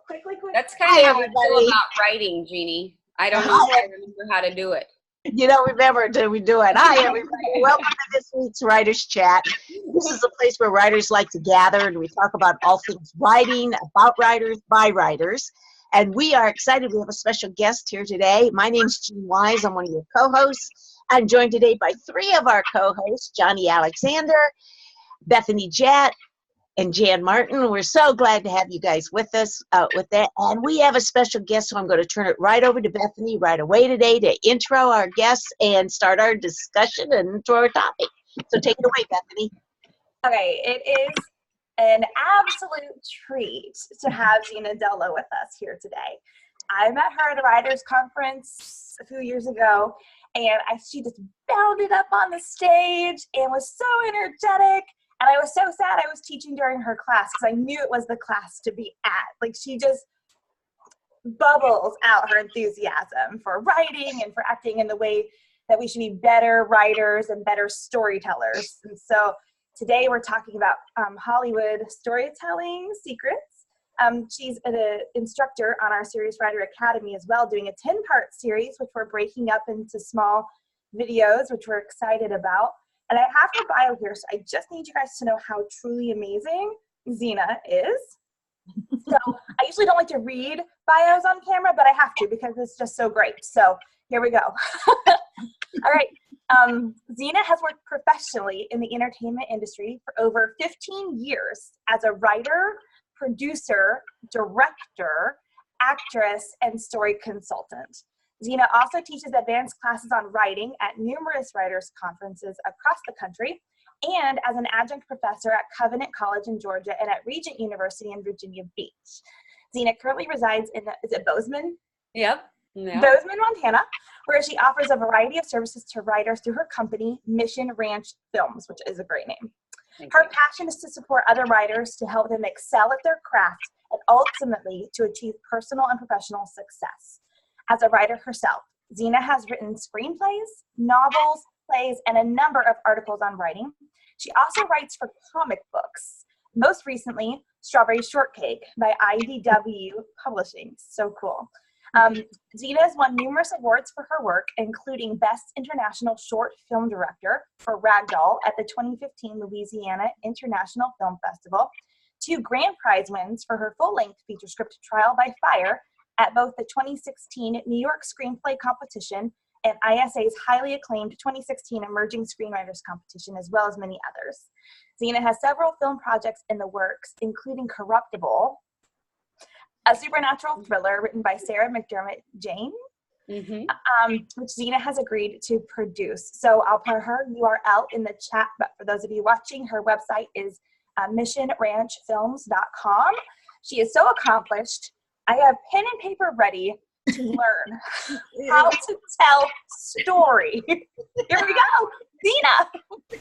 Quick. That's kind of how I feel about writing, Jeannie. I don't know if I remember how to do it. You don't remember until we do it. Hi, everybody. Welcome to this week's Writers Chat. This is a place where writers like to gather and we talk about all things writing, about writers, by writers. And we are excited. We have a special guest here today. My name's Jean Wise. I'm one of your co-hosts. I'm joined today by three of our co-hosts, Johnny Alexander, Bethany Jett, and Jan Martin. We're so glad to have you guys with us with that. And we have a special guest, so I'm going to turn it right over to Bethany right away today to intro our guests and start our discussion and intro our topic. So take it away, Bethany. Okay, it is an absolute treat to have Zena Dell Lowe with us here today. I met her at a writers' conference a few years ago, and she just bounded up on the stage and was so energetic. And I was so sad I was teaching during her class because I knew it was the class to be at. Like, she just bubbles out her enthusiasm for writing and for acting in the way that we should be better writers and better storytellers. And so today we're talking about Hollywood storytelling secrets. She's an instructor on our Serious Writer Academy as well, doing a 10-part series, which we're breaking up into small videos, which we're excited about. And I have her bio here, so I just need you guys to know how truly amazing Zena is. So I usually don't like to read bios on camera, but I have to because it's just so great. So here we go. All right. Zena has worked professionally in the entertainment industry for over 15 years as a writer, producer, director, actress, and story consultant. Zena also teaches advanced classes on writing at numerous writers' conferences across the country and as an adjunct professor at Covenant College in Georgia and at Regent University in Virginia Beach. Zena currently resides in, is it Bozeman? Yep. Bozeman, Montana, where she offers a variety of services to writers through her company, Mission Ranch Films, which is a great name. Her passion is to support other writers to help them excel at their craft and ultimately to achieve personal and professional success. As a writer herself, Zena has written screenplays, novels, plays, and a number of articles on writing. She also writes for comic books, most recently, Strawberry Shortcake by IDW Publishing. So cool. Zena has won numerous awards for her work, including Best International Short Film Director for Ragdoll at the 2015 Louisiana International Film Festival, 2 grand prize wins for her full-length feature script Trial by Fire at both the 2016 New York Screenplay Competition and ISA's highly acclaimed 2016 Emerging Screenwriters Competition, as well as many others. Zena has several film projects in the works, including Corruptible, a supernatural thriller written by Sarah McDermott Jane, which Zena has agreed to produce. So I'll put her URL in the chat, but for those of you watching, her website is missionranchfilms.com. She is so accomplished. I have pen and paper ready to learn how to tell story. Here we go, Zena.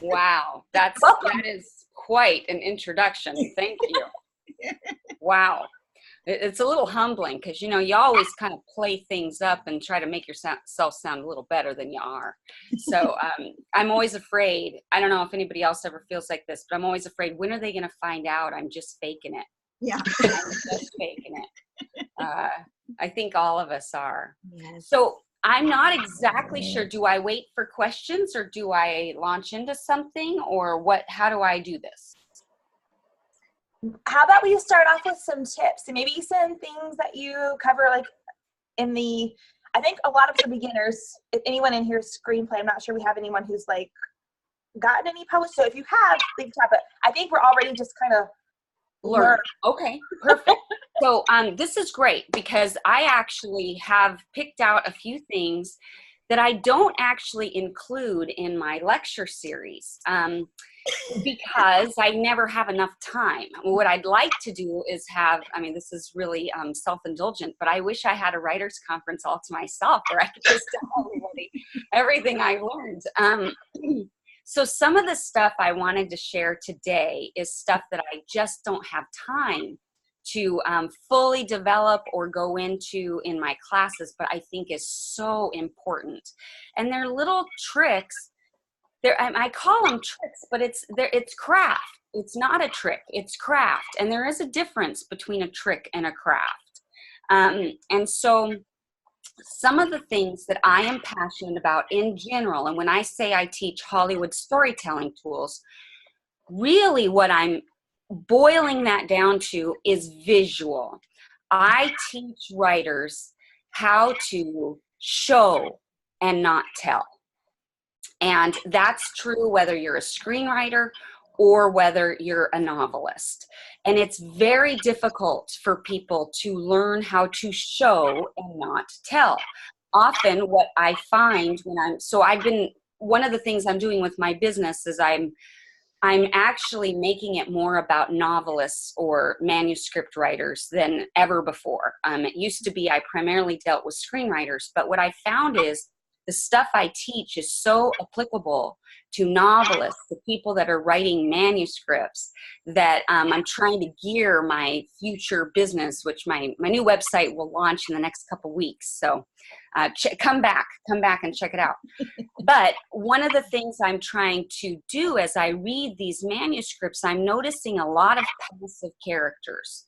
Wow, that is quite an introduction. Thank you. Wow. It's a little humbling because, you know, you always kind of play things up and try to make yourself sound a little better than you are. So I'm always afraid. I don't know if anybody else ever feels like this, but I'm always afraid, when are they going to find out I'm just faking it? Yeah. I'm just faking it. I think all of us are. Yes. So I'm not exactly sure. Do I wait for questions or do I launch into something, or what? How do I do this? How about we start off with some tips and maybe some things that you cover, like in the, I think a lot of the beginners, if anyone in here is screenplay, I'm not sure we have anyone who's like gotten any published. So if you have, leave chat, but I think we're already just kind of learn. Okay, perfect. So this is great because I actually have picked out a few things that I don't actually include in my lecture series because I never have enough time. What I'd like to do is have, I mean, this is really self-indulgent, but I wish I had a writer's conference all to myself where I could just tell everybody everything I learned. So some of the stuff I wanted to share today is stuff that I just don't have time to fully develop or go into in my classes, but I think is so important. And they're little tricks. I call them tricks, but it's craft. It's not a trick, it's craft. And there is a difference between a trick and a craft. And so some of the things that I am passionate about in general, and when I say I teach Hollywood storytelling tools, really what I'm boiling that down to is visual. I teach writers how to show and not tell. And that's true whether you're a screenwriter or whether you're a novelist. And it's very difficult for people to learn how to show and not tell. Often what I find one of the things I'm doing with my business is I'm actually making it more about novelists or manuscript writers than ever before. It used to be I primarily dealt with screenwriters, but what I found is the stuff I teach is so applicable to novelists, to people that are writing manuscripts, that I'm trying to gear my future business, which my new website will launch in the next couple weeks. So come back and check it out. But one of the things I'm trying to do as I read these manuscripts, I'm noticing a lot of passive characters.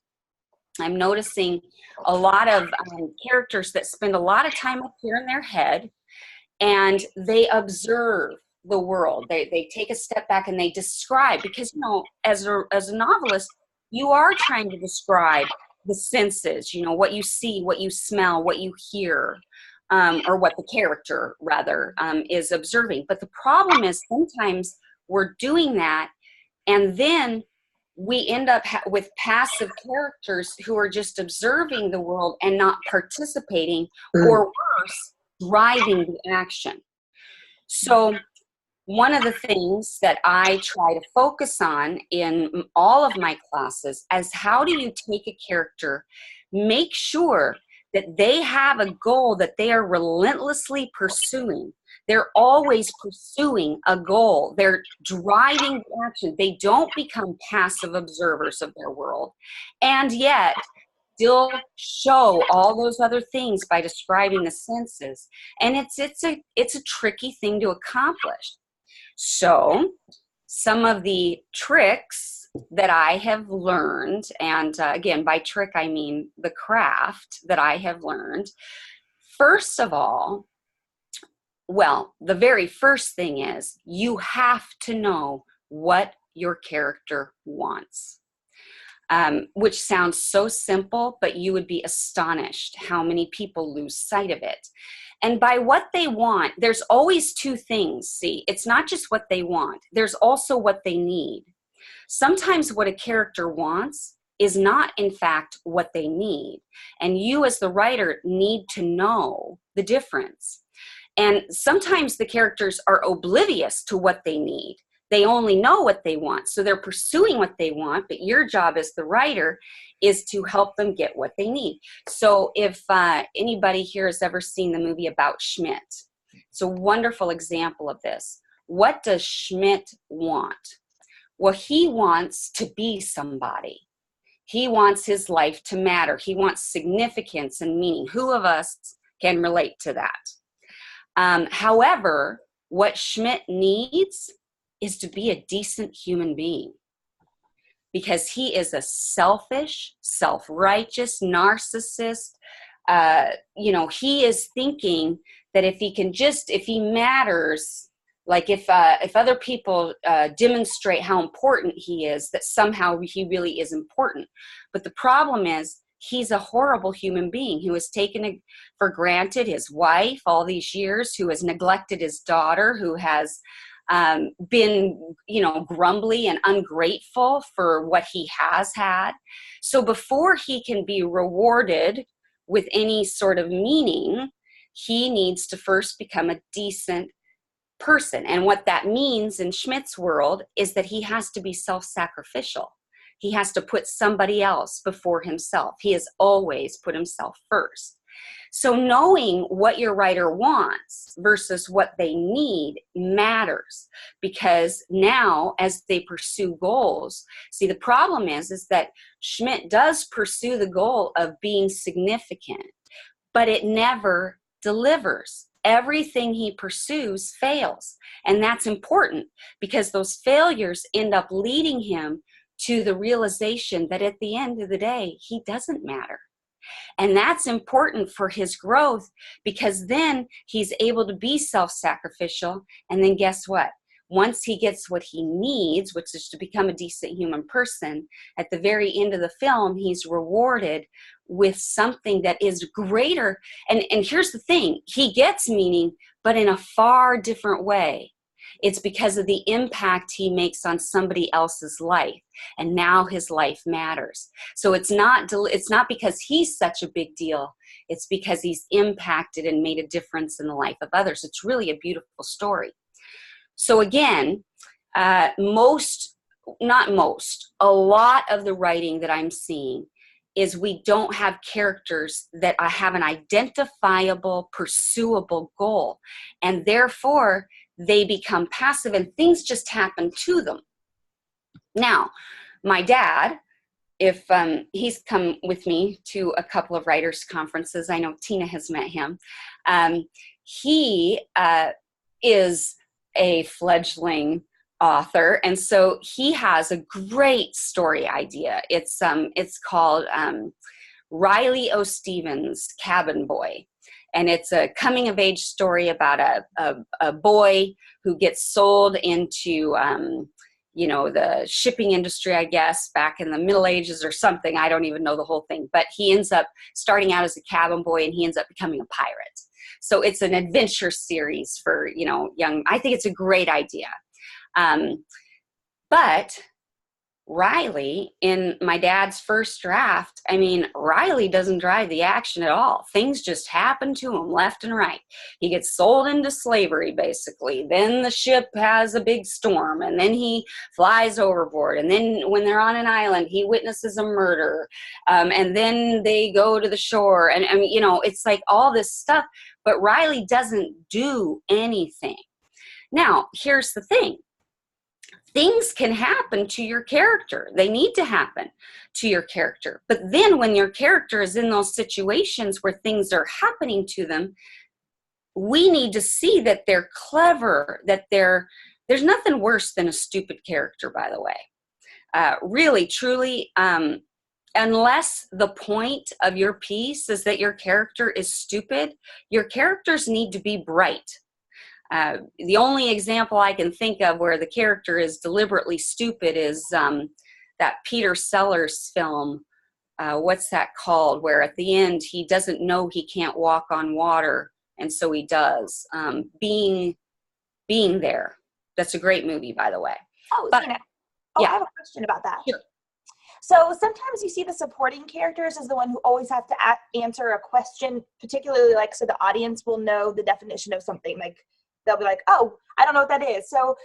I'm noticing a lot of characters that spend a lot of time up here in their head, and they observe the world. They take a step back and they describe, because, you know, as a novelist, you are trying to describe the senses, you know, what you see, what you smell, what you hear, or what the character rather is observing. But the problem is sometimes we're doing that, and then we end up with passive characters who are just observing the world and not participating, or worse, driving the action. So one of the things that I try to focus on in all of my classes is how do you take a character, make sure that they have a goal that they are relentlessly pursuing. They're always pursuing a goal. They're driving the action. They don't become passive observers of their world, and yet still show all those other things by describing the senses. And it's a tricky thing to accomplish. So some of the tricks that I have learned, and again, by trick, I mean the craft that I have learned. First of all, well, the very first thing is you have to know what your character wants. Which sounds so simple, but you would be astonished how many people lose sight of it. And by what they want, there's always two things. See, it's not just what they want. There's also what they need. Sometimes what a character wants is not, in fact, what they need. And you as the writer need to know the difference. And sometimes the characters are oblivious to what they need. They only know what they want. So they're pursuing what they want, but your job as the writer is to help them get what they need. So if anybody here has ever seen the movie About Schmidt, it's a wonderful example of this. What does Schmidt want? Well, he wants to be somebody. He wants his life to matter. He wants significance and meaning. Who of us can relate to that? However, what Schmidt needs is to be a decent human being, because he is a selfish, self-righteous narcissist. He is thinking that if he matters, like if other people demonstrate how important he is, that somehow he really is important. But the problem is he's a horrible human being who has taken for granted his wife all these years, who has neglected his daughter, who has been, grumbly and ungrateful for what he has had. So before he can be rewarded with any sort of meaning, he needs to first become a decent person. And what that means in Schmidt's world is that he has to be self-sacrificial. He has to put somebody else before himself. He has always put himself first. So knowing what your writer wants versus what they need matters, because now as they pursue goals, see, the problem is that Schmidt does pursue the goal of being significant, but it never delivers. everything he pursues fails. And that's important because those failures end up leading him to the realization that at the end of the day, he doesn't matter. And that's important for his growth because then he's able to be self-sacrificial. And then guess what? Once he gets what he needs, which is to become a decent human person, at the very end of the film, he's rewarded with something that is greater. And here's the thing, he gets meaning, but in a far different way. It's because of the impact he makes on somebody else's life. And now his life matters. So it's not because he's such a big deal. It's because he's impacted and made a difference in the life of others. It's really a beautiful story. So again, a lot of the writing that I'm seeing is we don't have characters that have an identifiable, pursuable goal. And therefore, they become passive and things just happen to them. Now, my dad, if he's come with me to a couple of writers' conferences, I know Tina has met him. He is a fledgling author, and so he has a great story idea. It's called Riley O. Stevens' Cabin Boy. And it's a coming of age story about a boy who gets sold into, the shipping industry, I guess, back in the Middle Ages or something. I don't even know the whole thing. But he ends up starting out as a cabin boy and he ends up becoming a pirate. So it's an adventure series for, young. I think it's a great idea. But Riley, in my dad's first draft, Riley doesn't drive the action at all. Things just happen to him left and right. He gets sold into slavery, basically. Then the ship has a big storm, and then he flies overboard. And then when they're on an island, he witnesses a murder. And then they go to the shore. And it's like all this stuff. But Riley doesn't do anything. Now, here's the thing. Things can happen to your character. They need to happen to your character. But then when your character is in those situations where things are happening to them, we need to see that they're clever, that there's nothing worse than a stupid character, by the way. Really, truly, unless the point of your piece is that your character is stupid, your characters need to be bright. The only example I can think of where the character is deliberately stupid is that Peter Sellers film. What's that called? Where at the end he doesn't know he can't walk on water, and so he does. Being There. That's a great movie, by the way. Oh, Zena. Yeah. I have a question about that. Sure. So sometimes you see the supporting characters as the one who always have to answer a question, particularly so the audience will know the definition of something. They'll be like, oh, I don't know what that is. So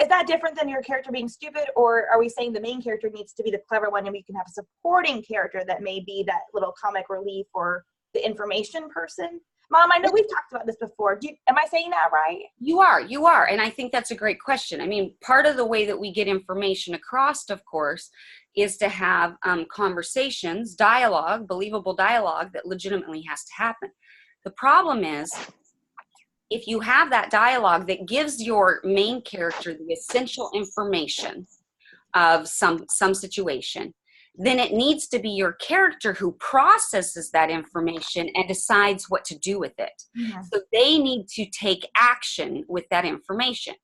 is that different than your character being stupid, or are we saying the main character needs to be the clever one and we can have a supporting character that may be that little comic relief or the information person? Mom, I know we've talked about this before. Am I saying that right? You are. And I think that's a great question. Part of the way that we get information across, of course, is to have conversations, dialogue, believable dialogue that legitimately has to happen. The problem is, if you have that dialogue that gives your main character the essential information of some situation, then it needs to be your character who processes that information and decides what to do with it. Mm-hmm. So they need to take action with that information.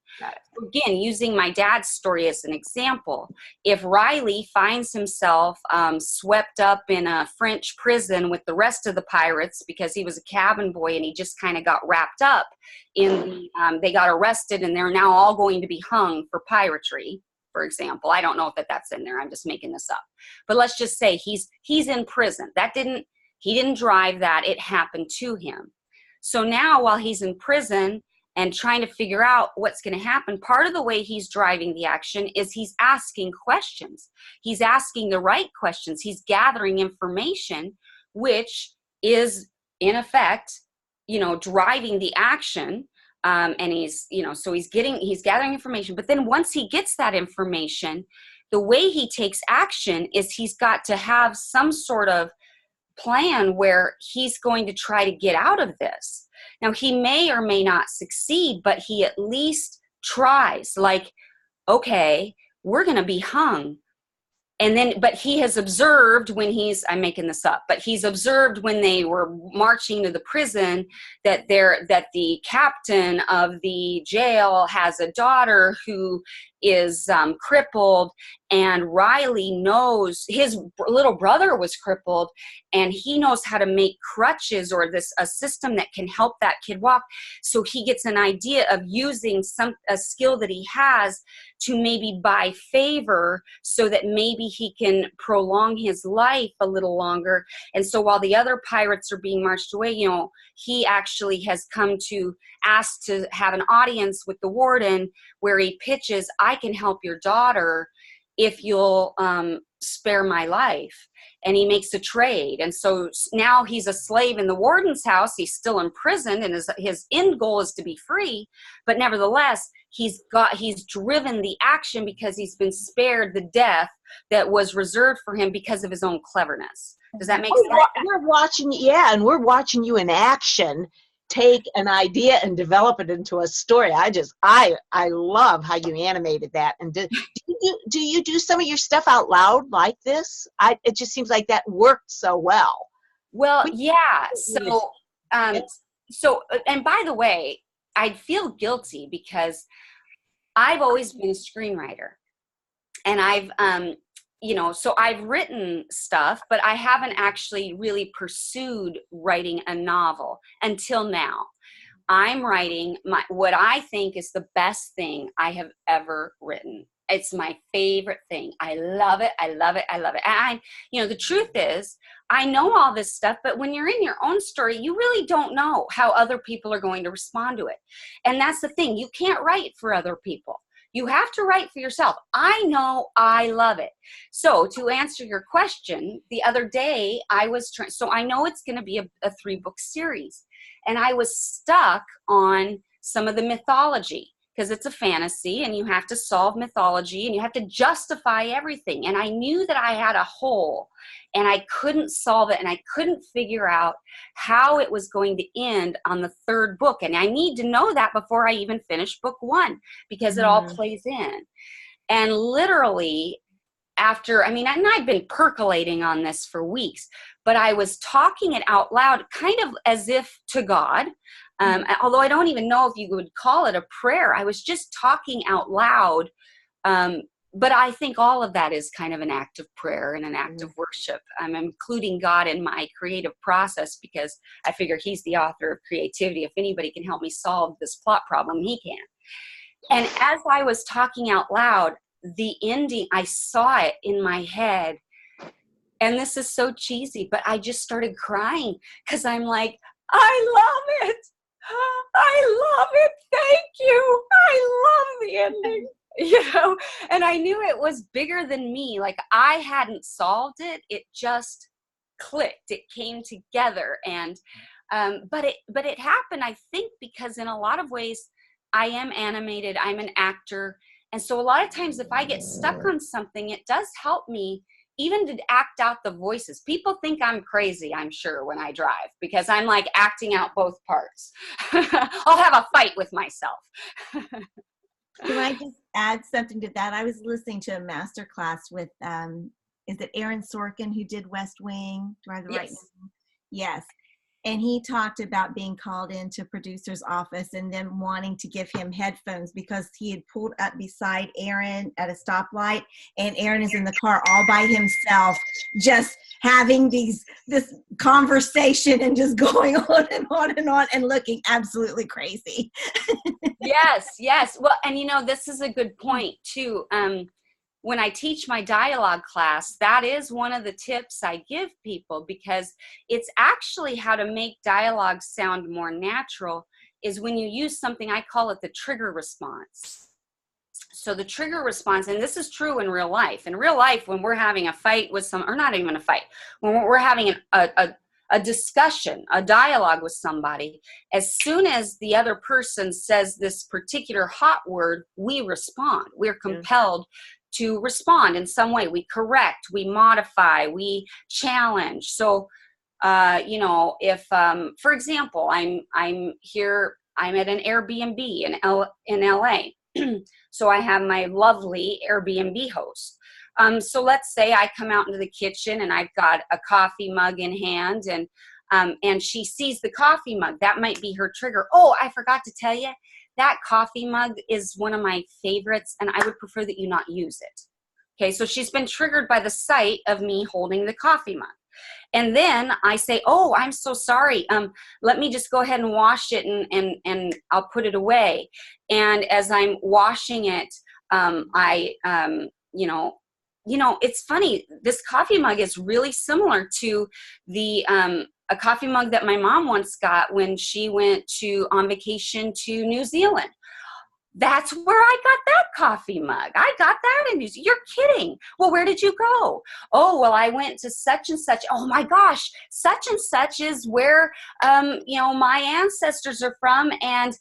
Again, using my dad's story as an example, if Riley finds himself swept up in a French prison with the rest of the pirates because he was a cabin boy and he just kind of got wrapped up in they got arrested and they're now all going to be hung for piracy, for example. I don't know if that's in there. I'm just making this up. But let's just say he's in prison. He didn't drive that. It happened to him. So now while he's in prison and trying to figure out what's going to happen, part of the way he's driving the action is he's asking questions. He's asking the right questions. He's gathering information, which is in effect, driving the action. And he's gathering information. But then once he gets that information, the way he takes action is he's got to have some sort of plan where he's going to try to get out of this. Now, he may or may not succeed, but he at least tries. Like, okay, we're going to be hung. And then, but he has observed when I'm making this up, but he's observed when they were marching to the prison that the captain of the jail has a daughter who is crippled, and Riley knows his little brother was crippled, and he knows how to make crutches or a system that can help that kid walk. So he gets an idea of using a skill that he has to maybe buy favor so that maybe he can prolong his life a little longer. And so while the other pirates are being marched away, he actually has come to ask to have an audience with the warden where he pitches, I can help your daughter if you'll spare my life. And he makes a trade. And so now he's a slave in the warden's house. He's still imprisoned, and his end goal is to be free. But nevertheless, he's driven the action because he's been spared the death that was reserved for him because of his own cleverness. Does that make sense? We're watching, and we're watching you in action take an idea and develop it into a story. I love how you animated that. And do you do some of your stuff out loud like this? It just seems like that worked so well. Well, yeah. So, and by the way, I feel guilty because I've always been a screenwriter, and so I've written stuff, but I haven't actually really pursued writing a novel until now. I'm writing what I think is the best thing I have ever written. It's my favorite thing. I love it. I love it. I love it. And the truth is, I know all this stuff, but when you're in your own story, you really don't know how other people are going to respond to it. And that's the thing. You can't write for other people. You have to write for yourself. I know I love it. So to answer your question, the other day so I know it's going to be a 3-book series, and I was stuck on some of the mythology because it's a fantasy and you have to solve mythology and you have to justify everything. And I knew that I had a hole and I couldn't solve it, and I couldn't figure out how it was going to end on the 3rd book. And I need to know that before I even finish book 1 because it all plays in. And literally after, and I've been percolating on this for weeks, but I was talking it out loud, kind of as if to God. Although I don't even know if you would call it a prayer. I was just talking out loud. But I think all of that is kind of an act of prayer and an act of worship. I'm including God in my creative process because I figure he's the author of creativity. If anybody can help me solve this plot problem, he can. And as I was talking out loud, the ending, I saw it in my head. And this is so cheesy, but I just started crying because I'm like, I love it. I love it. Thank you. I love the ending. And I knew it was bigger than me. Like I hadn't solved it. It just clicked. It came together. And, but it happened, I think, because in a lot of ways I am animated. I'm an actor. And so a lot of times if I get stuck on something, it does help me even to act out the voices. People think I'm crazy, I'm sure, when I drive because I'm like acting out both parts. I'll have a fight with myself. Can I just add something to that? I was listening to a master class with, is it Aaron Sorkin who did West Wing? Do I have the right name? Yes. And he talked about being called into producer's office and them wanting to give him headphones because he had pulled up beside Aaron at a stoplight, and Aaron is in the car all by himself, just having this conversation and just going on and on and on and looking absolutely crazy. Yes. Well, and this is a good point too. When I teach my dialogue class, that is one of the tips I give people because it's actually how to make dialogue sound more natural is when you use something, I call it the trigger response. So the trigger response, and this is true in real life. In real life, when we're having a fight with or not even a fight, when we're having a discussion, a dialogue with somebody, as soon as the other person says this particular hot word, we respond. We're compelled to respond in some way. We correct, we modify, we challenge. So You know, if, for example, I'm here, I'm at an Airbnb in LA. So I have my lovely Airbnb host. So let's say I come out into the kitchen and I've got a coffee mug in hand, and she sees the coffee mug. That might be her trigger. Oh, I forgot to tell you, that coffee mug is one of my favorites, and I would prefer that you not use it. Okay, so she's been triggered by the sight of me holding the coffee mug. And then I say, oh, I'm so sorry. Let me just go ahead and wash it, and I'll put it away. And as I'm washing it, you know, it's funny. This coffee mug is really similar to the a coffee mug that my mom once got when she went on vacation to New Zealand. That's where I got that coffee mug. I got that in New Zealand. You're kidding. Well, where did you go? Oh, well, I went to such and such. Oh my gosh, such and such is where, you know, my ancestors are from. And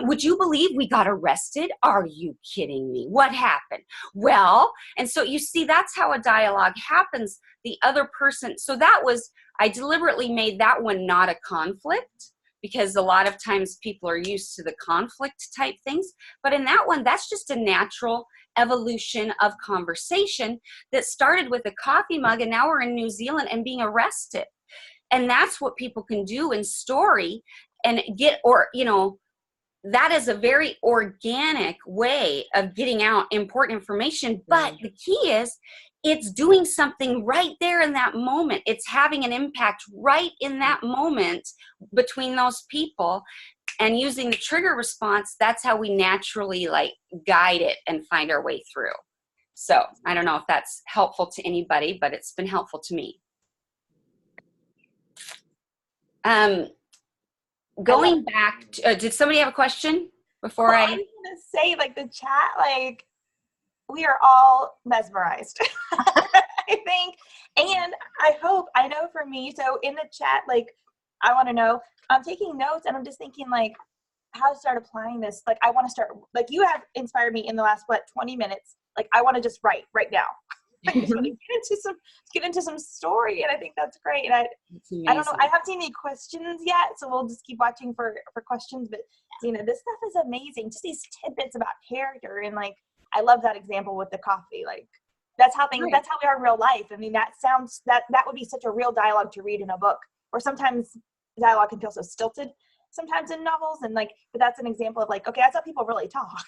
would you believe we got arrested? Are you kidding me? What happened? Well, and so you see, that's how a dialogue happens. The other person, so that was, I deliberately made that one not a conflict, because a lot of times people are used to the conflict type things. But in that one, that's just a natural evolution of conversation that started with a coffee mug, and now we're in New Zealand and being arrested. And that's what people can do in story and get, or, you know, that is a very organic way of getting out important information. But the key is, it's doing something right there in that moment. It's having an impact right in that moment between those people, and using the trigger response. That's how we naturally like guide it and find our way through. So I don't know if that's helpful to anybody, but it's been helpful to me. Going back to, did somebody have a question before I was gonna say, like, the chat, like, we are all mesmerized, I think. And I hope, I know for me, so in the chat, like, I want to know, I'm taking notes, and I'm just thinking, like, how to start applying this. Like, I want to start, like, you have inspired me in the last, 20 minutes. Like, I want to just write right now. Like, just want to get into some story, and I think that's great. And I don't know, I haven't seen any questions yet, so we'll just keep watching for questions. But Zena, this stuff is amazing. Just these tidbits about character, and like, I love that example with the coffee. Like, that's how things, that's how we are in real life. I mean, that sounds, that would be such a real dialogue to read in a book. Or sometimes dialogue can feel so stilted sometimes in novels, and like, but that's an example of like, okay, that's how people really talk.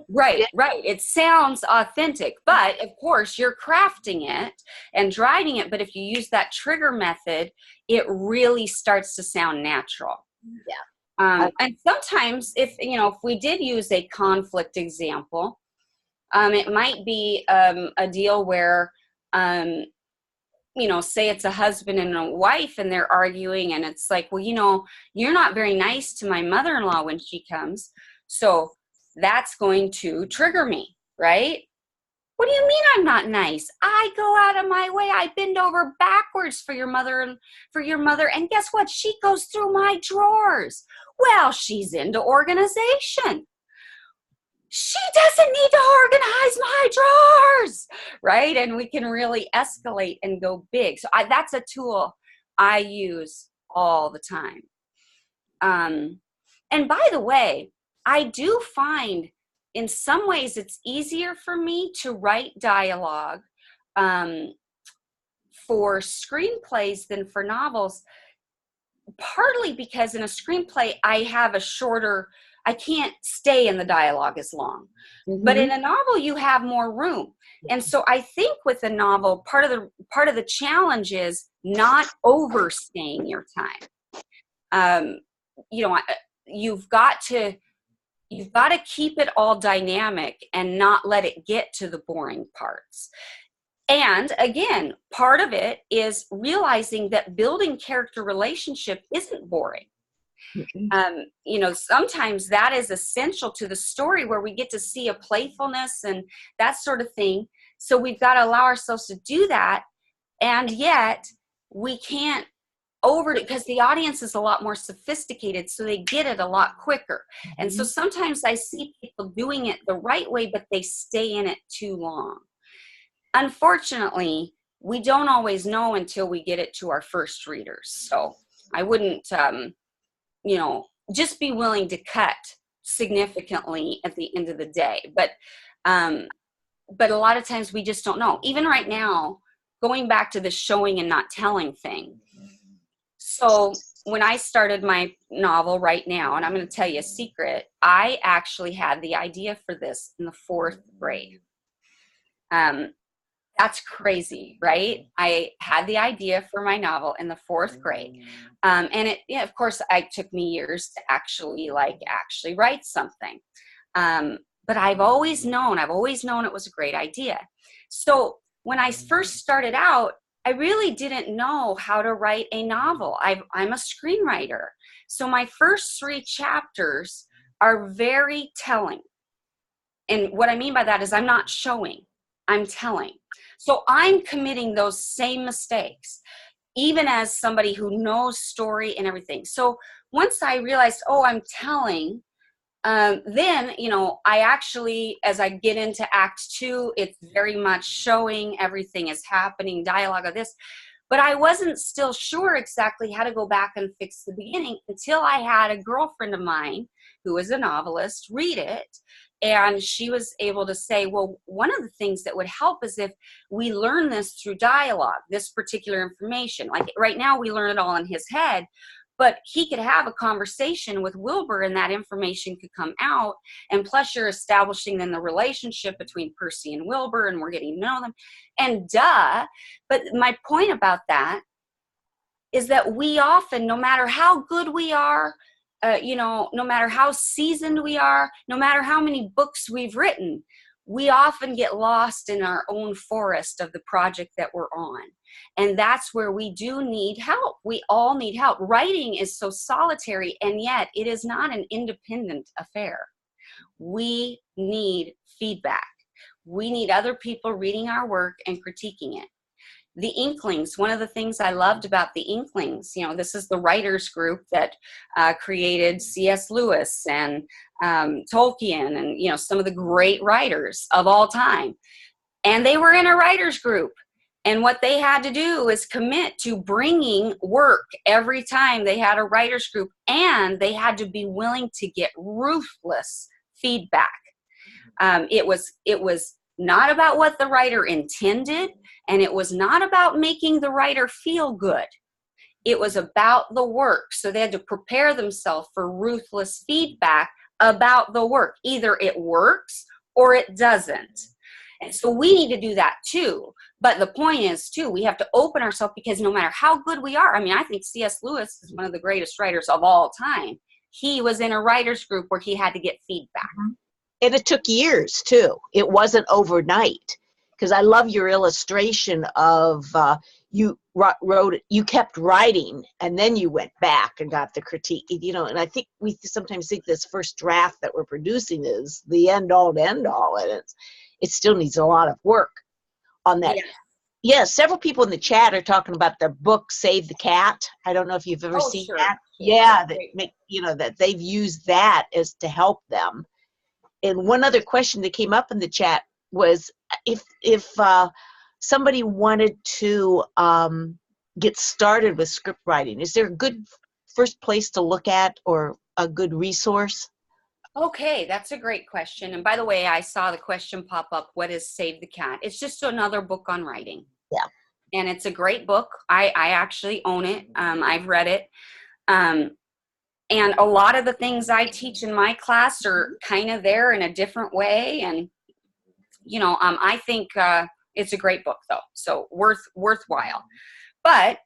Right. It sounds authentic, but of course you're crafting it and driving it. But if you use that trigger method, it really starts to sound natural. Yeah. And sometimes if we did use a conflict example, it might be a deal where, say it's a husband and a wife and they're arguing, and it's like, well, you're not very nice to my mother-in-law when she comes. So that's going to trigger me, right? What do you mean I'm not nice? I go out of my way. I bend over backwards for your mother. And guess what? She goes through my drawers. Well, she's into organization. She doesn't need to organize my drawers, right? And we can really escalate and go big. So that's a tool I use all the time. And by the way, I do find in some ways it's easier for me to write dialogue for screenplays than for novels, partly because in a screenplay I can't stay in the dialogue as long. Mm-hmm. But in a novel, you have more room. And so I think with a novel, part of the challenge is not overstaying your time. You've got to keep it all dynamic and not let it get to the boring parts. And again, part of it is realizing that building character relationship isn't boring. Mm-hmm. Sometimes that is essential to the story, where we get to see a playfulness and that sort of thing. So we've got to allow ourselves to do that. And yet we can't because the audience is a lot more sophisticated, so they get it a lot quicker. Mm-hmm. And so sometimes I see people doing it the right way, but they stay in it too long. Unfortunately, we don't always know until we get it to our first readers. So I wouldn't, you know, just be willing to cut significantly at the end of the day. But a lot of times we just don't know. Even right now, going back to the showing and not telling thing. So when I started my novel Right Now, and I'm going to tell you a secret, I actually had the idea for this in the 4th grade. That's crazy, right? I had the idea for my novel in the 4th grade. And it, yeah, of course, it took me years to actually write something. But I've always known it was a great idea. So when I first started out, I really didn't know how to write a novel. I'm a screenwriter. So my first 3 chapters are very telling. And what I mean by that is I'm not showing, I'm telling. So I'm committing those same mistakes, even as somebody who knows story and everything. So once I realized, oh, I'm telling, then, you know, I actually, as I get into Act 2, it's very much showing, everything is happening, dialogue of this. But I wasn't still sure exactly how to go back and fix the beginning until I had a girlfriend of mine who is a novelist read it. And she was able to say, well, one of the things that would help is if we learn this through dialogue, this particular information. Like right now, we learn it all in his head. But he could have a conversation with Wilbur and that information could come out. And plus you're establishing then the relationship between Percy and Wilbur and we're getting to know them. And but my point about that is that we often, no matter how good we are, you know, no matter how seasoned we are, no matter how many books we've written, we often get lost in our own forest of the project that we're on. And that's where we do need help. We all need help. Writing is so solitary, and yet it is not an independent affair. We need feedback. We need other people reading our work and critiquing it. The Inklings, one of the things I loved about the Inklings, you know, this is the writers group that created C.S. Lewis and Tolkien and, you know, some of the great writers of all time. And they were in a writers group. And what they had to do is commit to bringing work every time they had a writers group. And they had to be willing to get ruthless feedback. It was not about what the writer intended. And it was not about making the writer feel good. It was about the work. So they had to prepare themselves for ruthless feedback about the work. Either it works or it doesn't. And so we need to do that too. But the point is too, we have to open ourselves because no matter how good we are, I mean, I think C.S. Lewis is one of the greatest writers of all time. He was in a writer's group where he had to get feedback. And it took years too. It wasn't overnight. Because I love your illustration of you kept writing and then you went back and got the critique, you know, and I think we sometimes think this first draft that we're producing is the end all, and it still needs a lot of work on that. Yeah, several people in the chat are talking about their book, Save the Cat. I don't know if you've ever seen that. Yeah, that make, you know, that they've used that as to help them. And one other question that came up in the chat was if somebody wanted to get started with script writing, is there a good first place to look at or a good resource? Okay, that's a great question. And by the way, I saw the question pop up, what is Save the Cat? It's just another book on writing. Yeah. And it's a great book. I actually own it. I've read it. And a lot of the things I teach in my class are kind of there in a different way. And you know, I think it's a great book, though, so worthwhile. But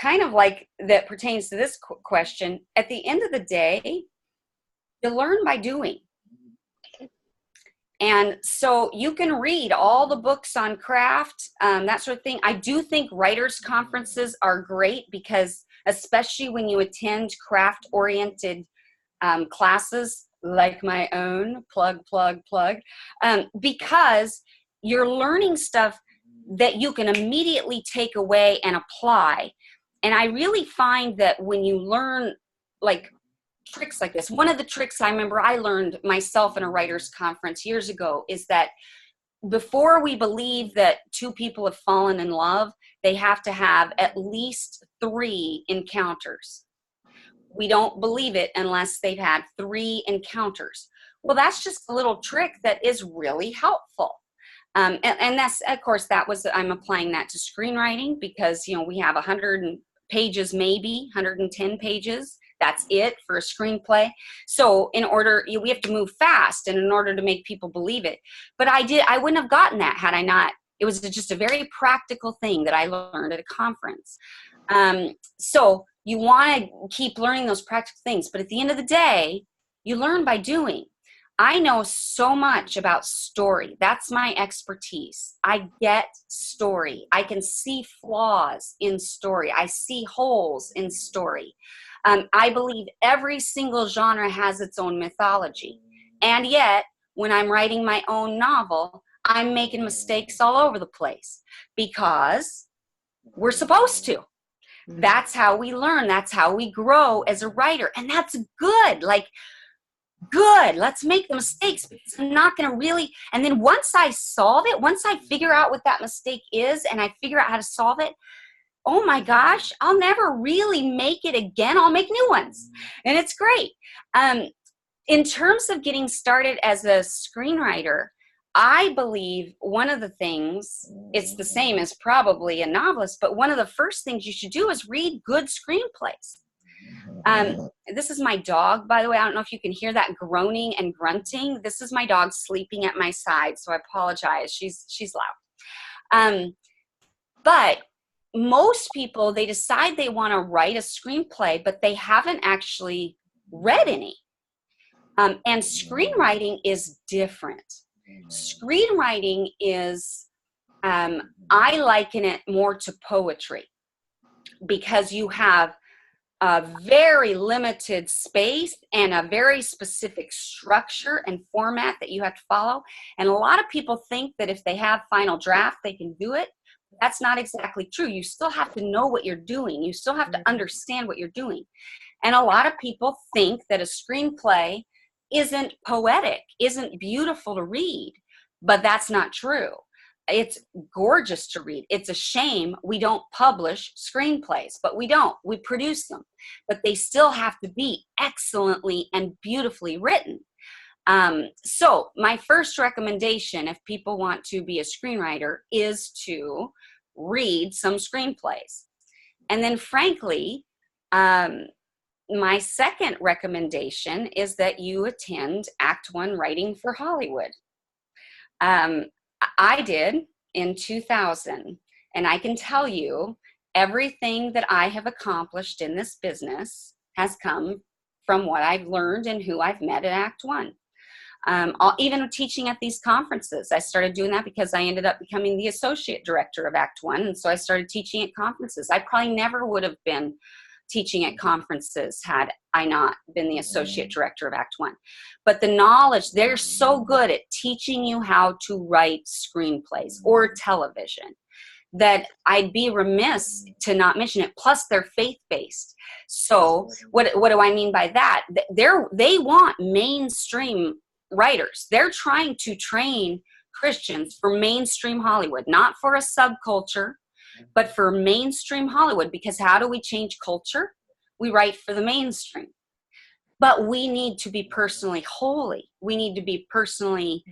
kind of like that pertains to this question, at the end of the day, you learn by doing. And so you can read all the books on craft, that sort of thing. I do think writers' conferences are great because especially when you attend craft-oriented classes, like my own, plug, because you're learning stuff that you can immediately take away and apply. And I really find that when you learn like tricks like this, one of the tricks I remember I learned myself in a writer's conference years ago is that before we believe that two people have fallen in love, they have to have at least 3 encounters. We don't believe it unless they've had 3 encounters. Well, that's just a little trick that is really helpful. And that's, of course, I'm applying that to screenwriting because, we have 100 pages, maybe 110 pages. That's it for a screenplay. So we have to move fast, and in order to make people believe it. But I wouldn't have gotten that had I not. It was just a very practical thing that I learned at a conference. So you want to keep learning those practical things, but at the end of the day, you learn by doing. I know so much about story. That's my expertise. I get story. I can see flaws in story. I see holes in story. I believe every single genre has its own mythology. And yet, when I'm writing my own novel, I'm making mistakes all over the place because we're supposed to. That's how we learn. That's how we grow as a writer. And that's good. Good. Let's make the mistakes because I'm not going to really. And then once I solve it, once I figure out what that mistake is and I figure out how to solve it, oh my gosh, I'll never really make it again. I'll make new ones. And it's great. In terms of getting started as a screenwriter, I believe one of the things, it's the same as probably a novelist, but one of the first things you should do is read good screenplays. This is my dog, by the way. I don't know if you can hear that groaning and grunting. This is my dog sleeping at my side, so I apologize. She's loud. But most people, they decide they want to write a screenplay, but they haven't actually read any. And screenwriting is different. Screenwriting is, I liken it more to poetry because you have a very limited space and a very specific structure and format that you have to follow. And a lot of people think that if they have final draft, they can do it. That's not exactly true. You still have to know what you're doing. You still have to understand what you're doing. And a lot of people think that a screenplay isn't poetic, isn't beautiful to read, but that's not true. It's gorgeous to read. It's a shame we don't publish screenplays, but we don't. We produce them, but they still have to be excellently and beautifully written. So my first recommendation, if people want to be a screenwriter, is to read some screenplays. And then frankly, my second recommendation is that you attend Act One Writing for Hollywood. I did in 2000, and I can tell you everything that I have accomplished in this business has come from what I've learned and who I've met at Act One. Even teaching at these conferences, I started doing that because I ended up becoming the associate director of Act One, and so I started teaching at conferences. I probably never would have been teaching at conferences had I not been the associate director of Act One. But the knowledge, they're so good at teaching you how to write screenplays or television that I'd be remiss to not mention it. Plus they're faith-based. So what do I mean by that? They want mainstream writers. They're trying to train Christians for mainstream Hollywood, not for a subculture, but for mainstream Hollywood, because how do we change culture? We write for the mainstream. But we need to be personally holy. We need to be personally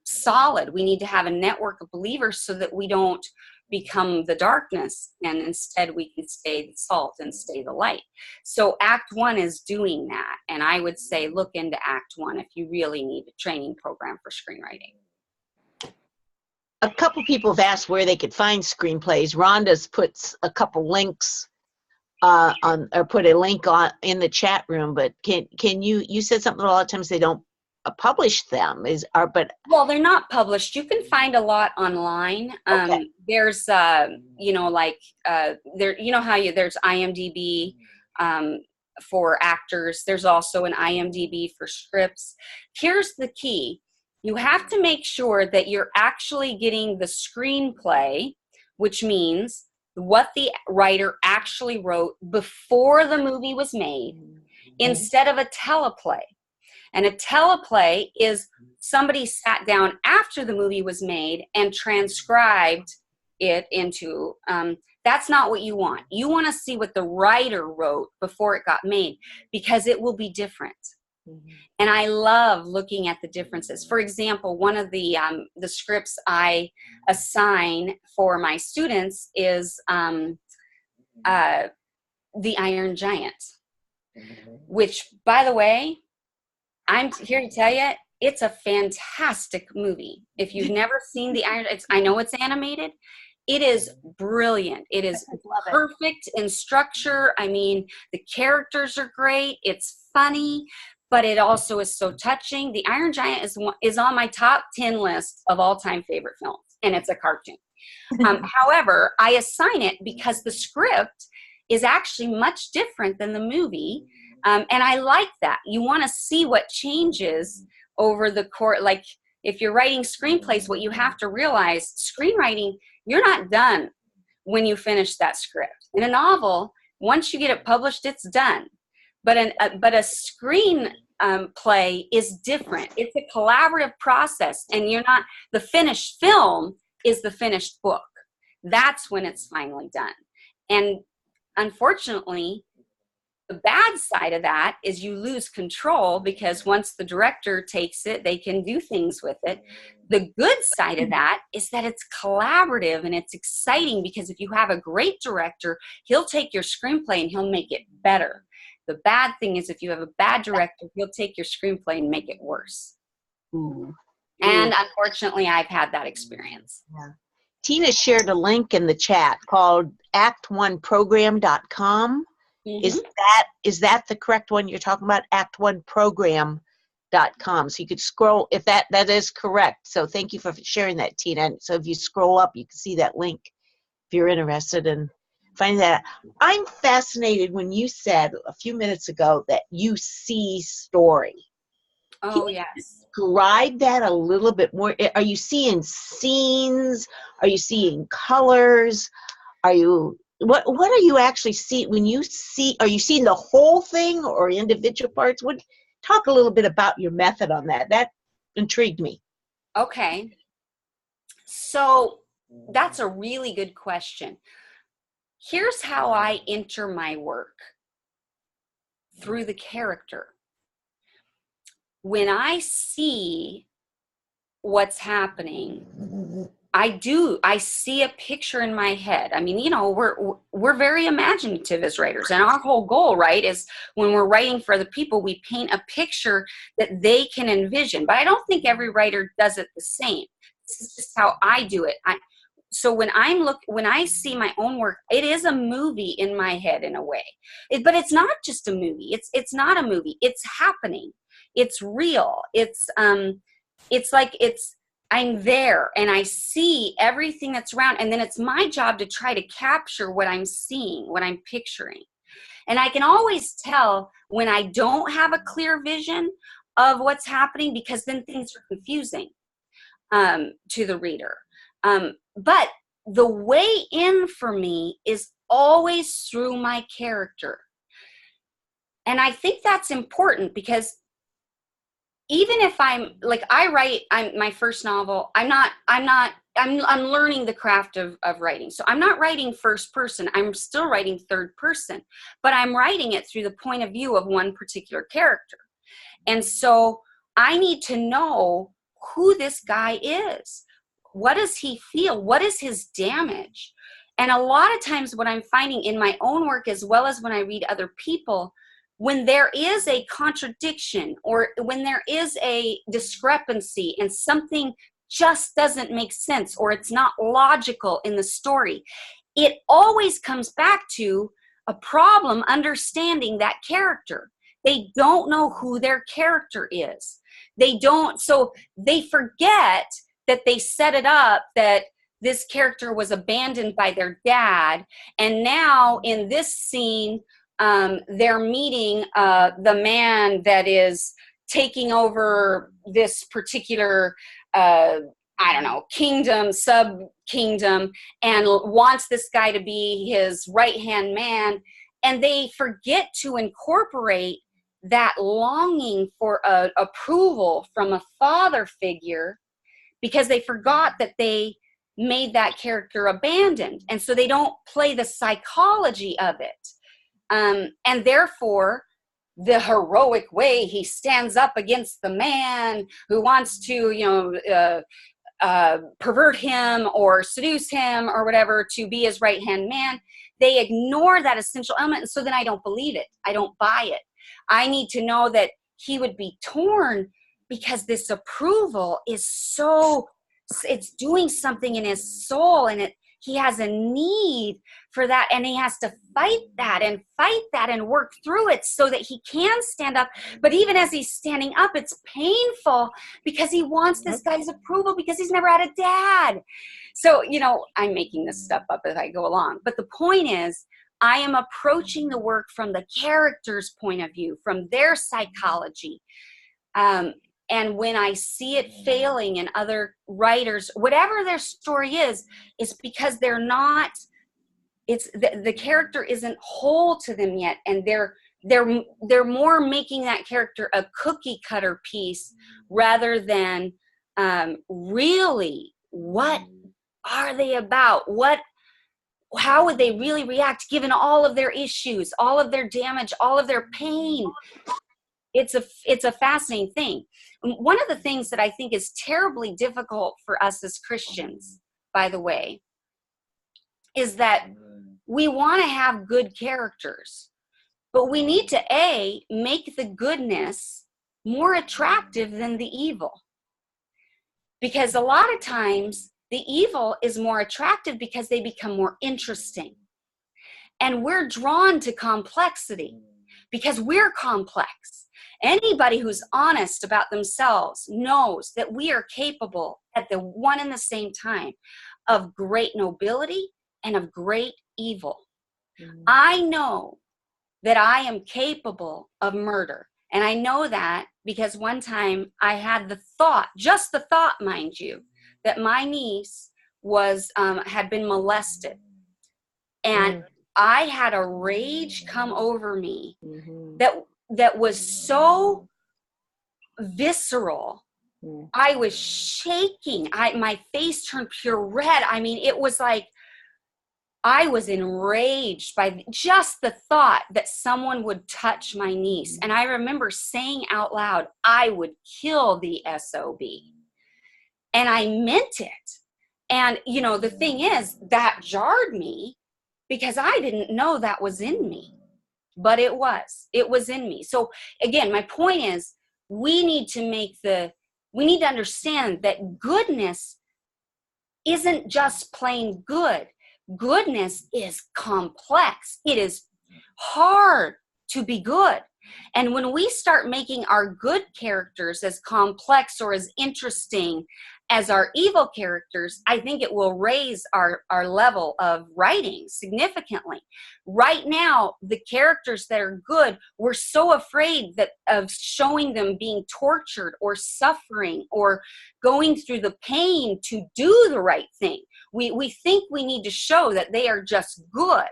solid. We need to have a network of believers so that we don't become the darkness, and instead we can stay the salt and stay the light. So Act One is doing that. And I would say look into Act One if you really need a training program for screenwriting. A couple people have asked where they could find screenplays. Rhonda's puts a couple links put a link on in the chat room, but can you said something a lot of times they don't publish them well, they're not published. You can find a lot online. Okay. There's there's IMDb for actors. There's also an IMDb for scripts. Here's the key. You have to make sure that you're actually getting the screenplay, which means what the writer actually wrote before the movie was made, instead of a teleplay. And a teleplay is somebody sat down after the movie was made and transcribed it into, that's not what you want. You want to see what the writer wrote before it got made, because it will be different. And I love looking at the differences. For example, one of the scripts I assign for my students is The Iron Giant, which, by the way, I'm here to tell you, it's a fantastic movie. If you've never seen The Iron, I know it's animated. It is brilliant. It is perfect in structure. I mean, the characters are great. It's funny, but it also is so touching. The Iron Giant is on my top 10 list of all-time favorite films, and it's a cartoon. However, I assign it because the script is actually much different than the movie, and I like that. You want to see what changes over the course. Like, if you're writing screenplays, what you have to realize, screenwriting, you're not done when you finish that script. In a novel, once you get it published, it's done. But a screen play is different. It's a collaborative process, and the finished film is the finished book. That's when it's finally done. And unfortunately, the bad side of that is you lose control, because once the director takes it, they can do things with it. The good side of that is that it's collaborative and it's exciting, because if you have a great director, he'll take your screenplay and he'll make it better. The bad thing is if you have a bad director, he'll take your screenplay and make it worse. Ooh. And unfortunately, I've had that experience. Yeah. Tina shared a link in the chat called act1program.com. Mm-hmm. Is that the correct one you're talking about? act1program.com. So you could scroll, if that is correct. So thank you for sharing that, Tina. So if you scroll up, you can see that link if you're interested in finding that. I'm fascinated when you said a few minutes ago that you see story. Oh, yes. Describe that a little bit more. Are you seeing scenes? Are you seeing colors? What are you actually seeing when you see? Are you seeing the whole thing or individual parts? Talk a little bit about your method on that. That intrigued me. Okay. So that's a really good question. Here's how I enter my work: through the character. When I see what's happening, I see a picture in my head. I mean, we're very imaginative as writers, and our whole goal, right, is when we're writing for the people, we paint a picture that they can envision. But I don't think every writer does it the same. This is just how I do it. So when I see my own work, it is a movie in my head in a way. But it's not just a movie. It's not a movie. It's happening. It's real. I'm there and I see everything that's around, and then it's my job to try to capture what I'm seeing, what I'm picturing. And I can always tell when I don't have a clear vision of what's happening, because then things are confusing to the reader. But the way in for me is always through my character. And I think that's important, because even if I'm my first novel, I'm learning the craft of writing. So I'm not writing first person. I'm still writing third person, but I'm writing it through the point of view of one particular character. And so I need to know who this guy is. What does he feel? What is his damage? And a lot of times what I'm finding in my own work, as well as when I read other people, when there is a contradiction or when there is a discrepancy and something just doesn't make sense or it's not logical in the story, it always comes back to a problem understanding that character. They don't know who their character is. So they forget that they set it up that this character was abandoned by their dad, and now in this scene, they're meeting the man that is taking over this particular, kingdom, sub-kingdom, and wants this guy to be his right-hand man. And they forget to incorporate that longing for approval from a father figure, because they forgot that they made that character abandoned. And so they don't play the psychology of it. And therefore, the heroic way he stands up against the man who wants to, pervert him or seduce him or whatever to be his right-hand man, they ignore that essential element. And so then I don't believe it. I don't buy it. I need to know that he would be torn because this approval is it's doing something in his soul, and he has a need for that, and he has to fight that and work through it so that he can stand up. But even as he's standing up, it's painful because he wants this guy's approval because he's never had a dad. So, I'm making this stuff up as I go along. But the point is, I am approaching the work from the character's point of view, from their psychology. And when I see it failing in other writers, whatever their story is because they're not, the character isn't whole to them yet. And they're more making that character a cookie cutter piece rather than really, what are they about? How would they really react given all of their issues, all of their damage, all of their pain? It's a fascinating thing. One of the things that I think is terribly difficult for us as Christians, by the way, is that we want to have good characters, but we need to make the goodness more attractive than the evil. Because a lot of times the evil is more attractive because they become more interesting. And we're drawn to complexity because we're complex. Anybody who's honest about themselves knows that we are capable at the one and the same time of great nobility and of great evil. I know that I am capable of murder. And I know that because one time I had the thought, just the thought, mind you, that my niece had been molested. And I had a rage come over me that was so visceral. I was shaking. My face turned pure red. I mean, it was like I was enraged by just the thought that someone would touch my niece. And I remember saying out loud, I would kill the SOB. And I meant it. And, the thing is, that jarred me because I didn't know that was in me. But it was in me. So again, my point is, we need to understand that goodness isn't just plain good. Goodness is complex. It is hard to be good. And when we start making our good characters as complex or as interesting as our evil characters, I think it will raise our level of writing significantly. Right now, the characters that are good, we're so afraid of showing them being tortured or suffering or going through the pain to do the right thing. We think we need to show that they are just good.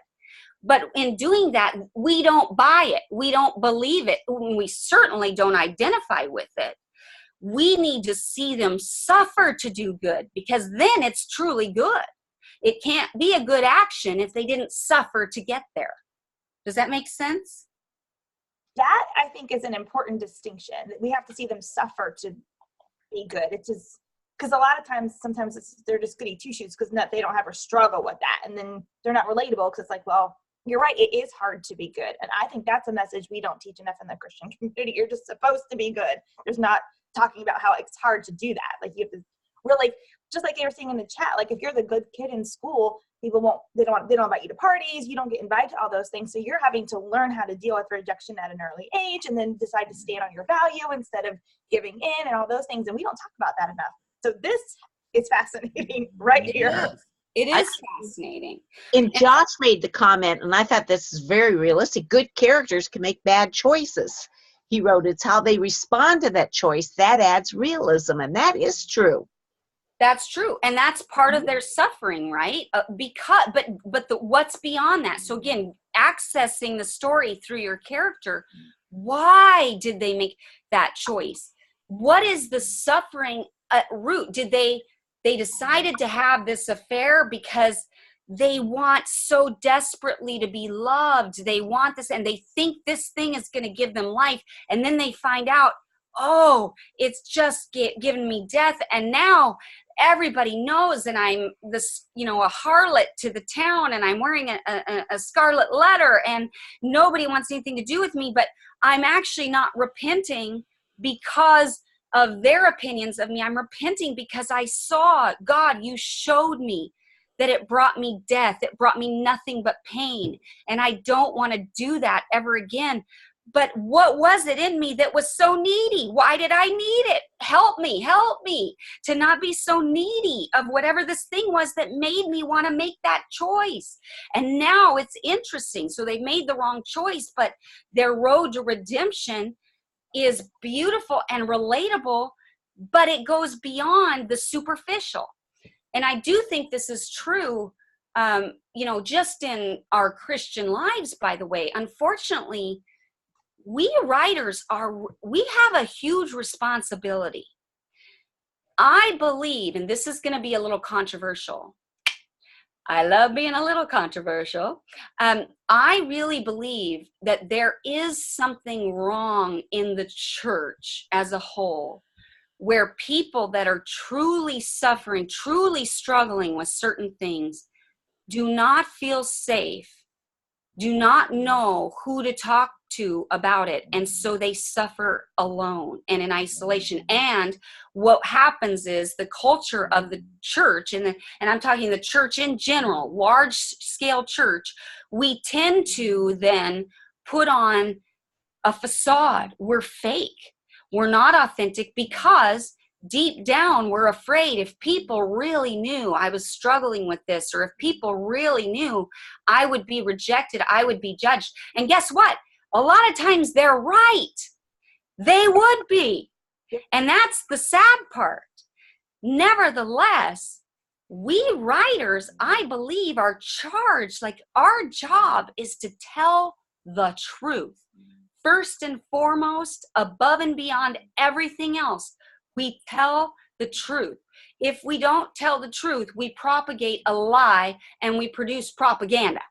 But in doing that, we don't buy it. We don't believe it. We certainly don't identify with it. We need to see them suffer to do good, because then it's truly good. It can't be a good action if they didn't suffer to get there. Does that make sense? That, I think, is an important distinction. We have to see them suffer to be good. It's just because a lot of times, sometimes they're just goody two-shoes because they don't have a struggle with that. And then they're not relatable because it's like, well, you're right, it is hard to be good. And I think that's a message we don't teach enough in the Christian community. You're just supposed to be good. There's not talking about how it's hard to do that. Like, you have to really, just like they were saying in the chat, like if you're the good kid in school, people they don't invite you to parties, you don't get invited to all those things. So you're having to learn how to deal with rejection at an early age and then decide to stand on your value instead of giving in and all those things. And we don't talk about that enough. So this is fascinating right here. It is fascinating. And Josh made the comment, and I thought this is very realistic. Good characters can make bad choices. He wrote, it's how they respond to that choice that adds realism, and that is true. That's true, and that's part of their suffering, right? What's beyond that? So again, accessing the story through your character Why did they make that choice? What is the suffering at root? Did they decided to have this affair because they want so desperately to be loved? They want this, and they think this thing is going to give them life. And then they find out, oh, it's just giving me death. And now everybody knows that I'm this, a harlot to the town, and I'm wearing a scarlet letter, and nobody wants anything to do with me. But I'm actually not repenting because of their opinions of me. I'm repenting because I saw, God, you showed me that it brought me death. It brought me nothing but pain. And I don't want to do that ever again. But what was it in me that was so needy? Why did I need it? Help me to not be so needy of whatever this thing was that made me want to make that choice. And now it's interesting. So they made the wrong choice, but their road to redemption is beautiful and relatable, but it goes beyond the superficial. And I do think this is true, just in our Christian lives, by the way. Unfortunately, we writers we have a huge responsibility. I believe, and this is going to be a little controversial. I love being a little controversial. I really believe that there is something wrong in the church as a whole, where people that are truly suffering, truly struggling with certain things, do not feel safe, do not know who to talk to about it, and so they suffer alone and in isolation. And what happens is the culture of the church, and I'm talking the church in general, large scale church, we tend to then put on a facade. We're fake. We're not authentic because deep down we're afraid if people really knew I was struggling with this, or if people really knew I would be rejected, I would be judged. And guess what? A lot of times they're right. They would be. And that's the sad part. Nevertheless, we writers, I believe, are charged, like our job is to tell the truth. First and foremost, above and beyond everything else, we tell the truth. If we don't tell the truth, we propagate a lie and we produce propaganda.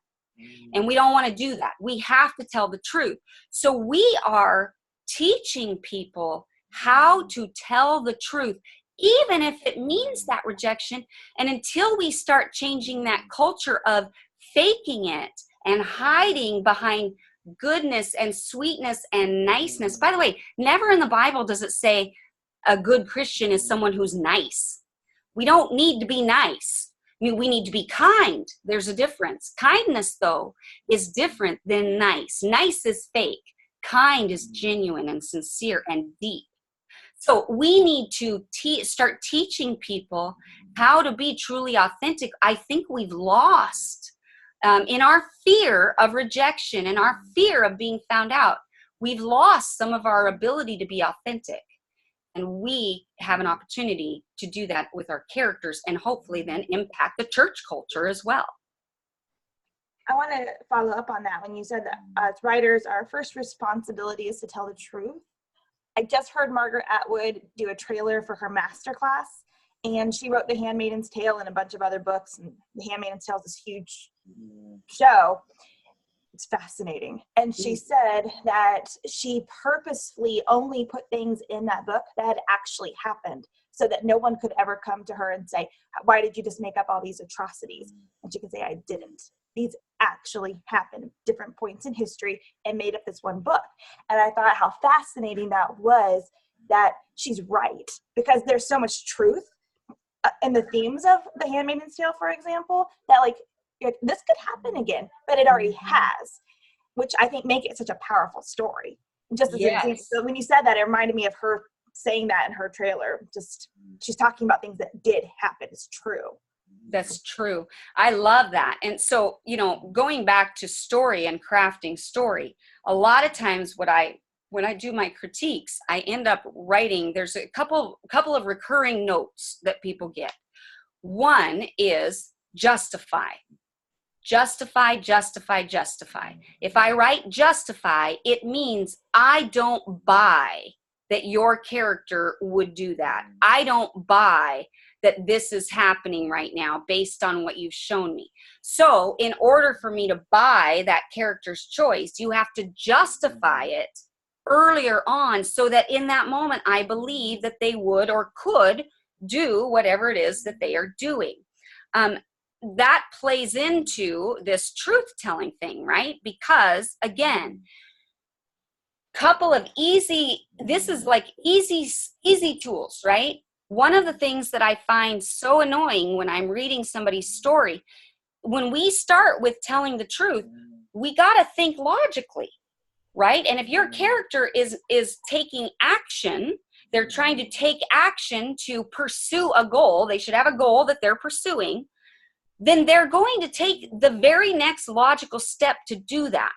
And we don't want to do that. We have to tell the truth. So we are teaching people how to tell the truth, even if it means that rejection. And until we start changing that culture of faking it and hiding behind goodness and sweetness and niceness. By the way, never in the Bible does it say a good Christian is someone who's nice. We don't need to be nice. We need to be kind. There's a difference. Kindness, though, is different than nice. Nice is fake. Kind is genuine and sincere and deep. So we need to start teaching people how to be truly authentic. I think we've lost in our fear of rejection and our fear of being found out. We've lost some of our ability to be authentic. And we have an opportunity to do that with our characters and hopefully then impact the church culture as well. I want to follow up on that when you said that as writers, our first responsibility is to tell the truth. I just heard Margaret Atwood do a trailer for her masterclass, and she wrote The Handmaid's Tale and a bunch of other books. And The Handmaid's Tale is this huge show. It's fascinating. And she said that she purposefully only put things in that book that had actually happened so that no one could ever come to her and say, why did you just make up all these atrocities? And she could say, I didn't. These actually happened at different points in history and made up this one book. And I thought how fascinating that was, that she's right, because there's so much truth in the themes of The Handmaid's Tale, for example, that this could happen again, but it already has, which I think make it such a powerful story. Just as an example, so when you said that, it reminded me of her saying that in her trailer. Just she's talking about things that did happen. It's true. That's true. I love that. And so, going back to story and crafting story, a lot of times when I do my critiques, I end up writing, there's a couple of recurring notes that people get. One is justify. Justify, justify, justify. If I write justify, it means I don't buy that your character would do that. I don't buy that this is happening right now based on what you've shown me. So in order for me to buy that character's choice, you have to justify it earlier on so that in that moment, I believe that they would or could do whatever it is that they are doing. That plays into this truth-telling thing, right? Because again, couple of this is like easy tools, right? One of the things that I find so annoying when I'm reading somebody's story, when we start with telling the truth, we got to think logically, right? And if your character is taking action, they're trying to take action to pursue a goal, they should have a goal that they're pursuing, then they're going to take the very next logical step to do that.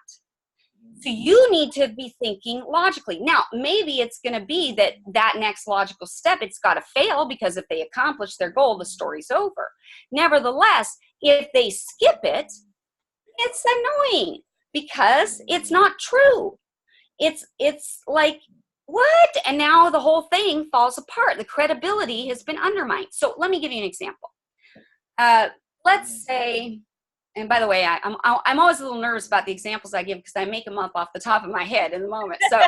So you need to be thinking logically. Now, maybe it's going to be that next logical step, it's got to fail because if they accomplish their goal, the story's over. Nevertheless, if they skip it, it's annoying because it's not true. It's like, what? And now the whole thing falls apart. The credibility has been undermined. So let me give you an example. Let's say, and by the way, I'm always a little nervous about the examples I give because I make them up off the top of my head in the moment. So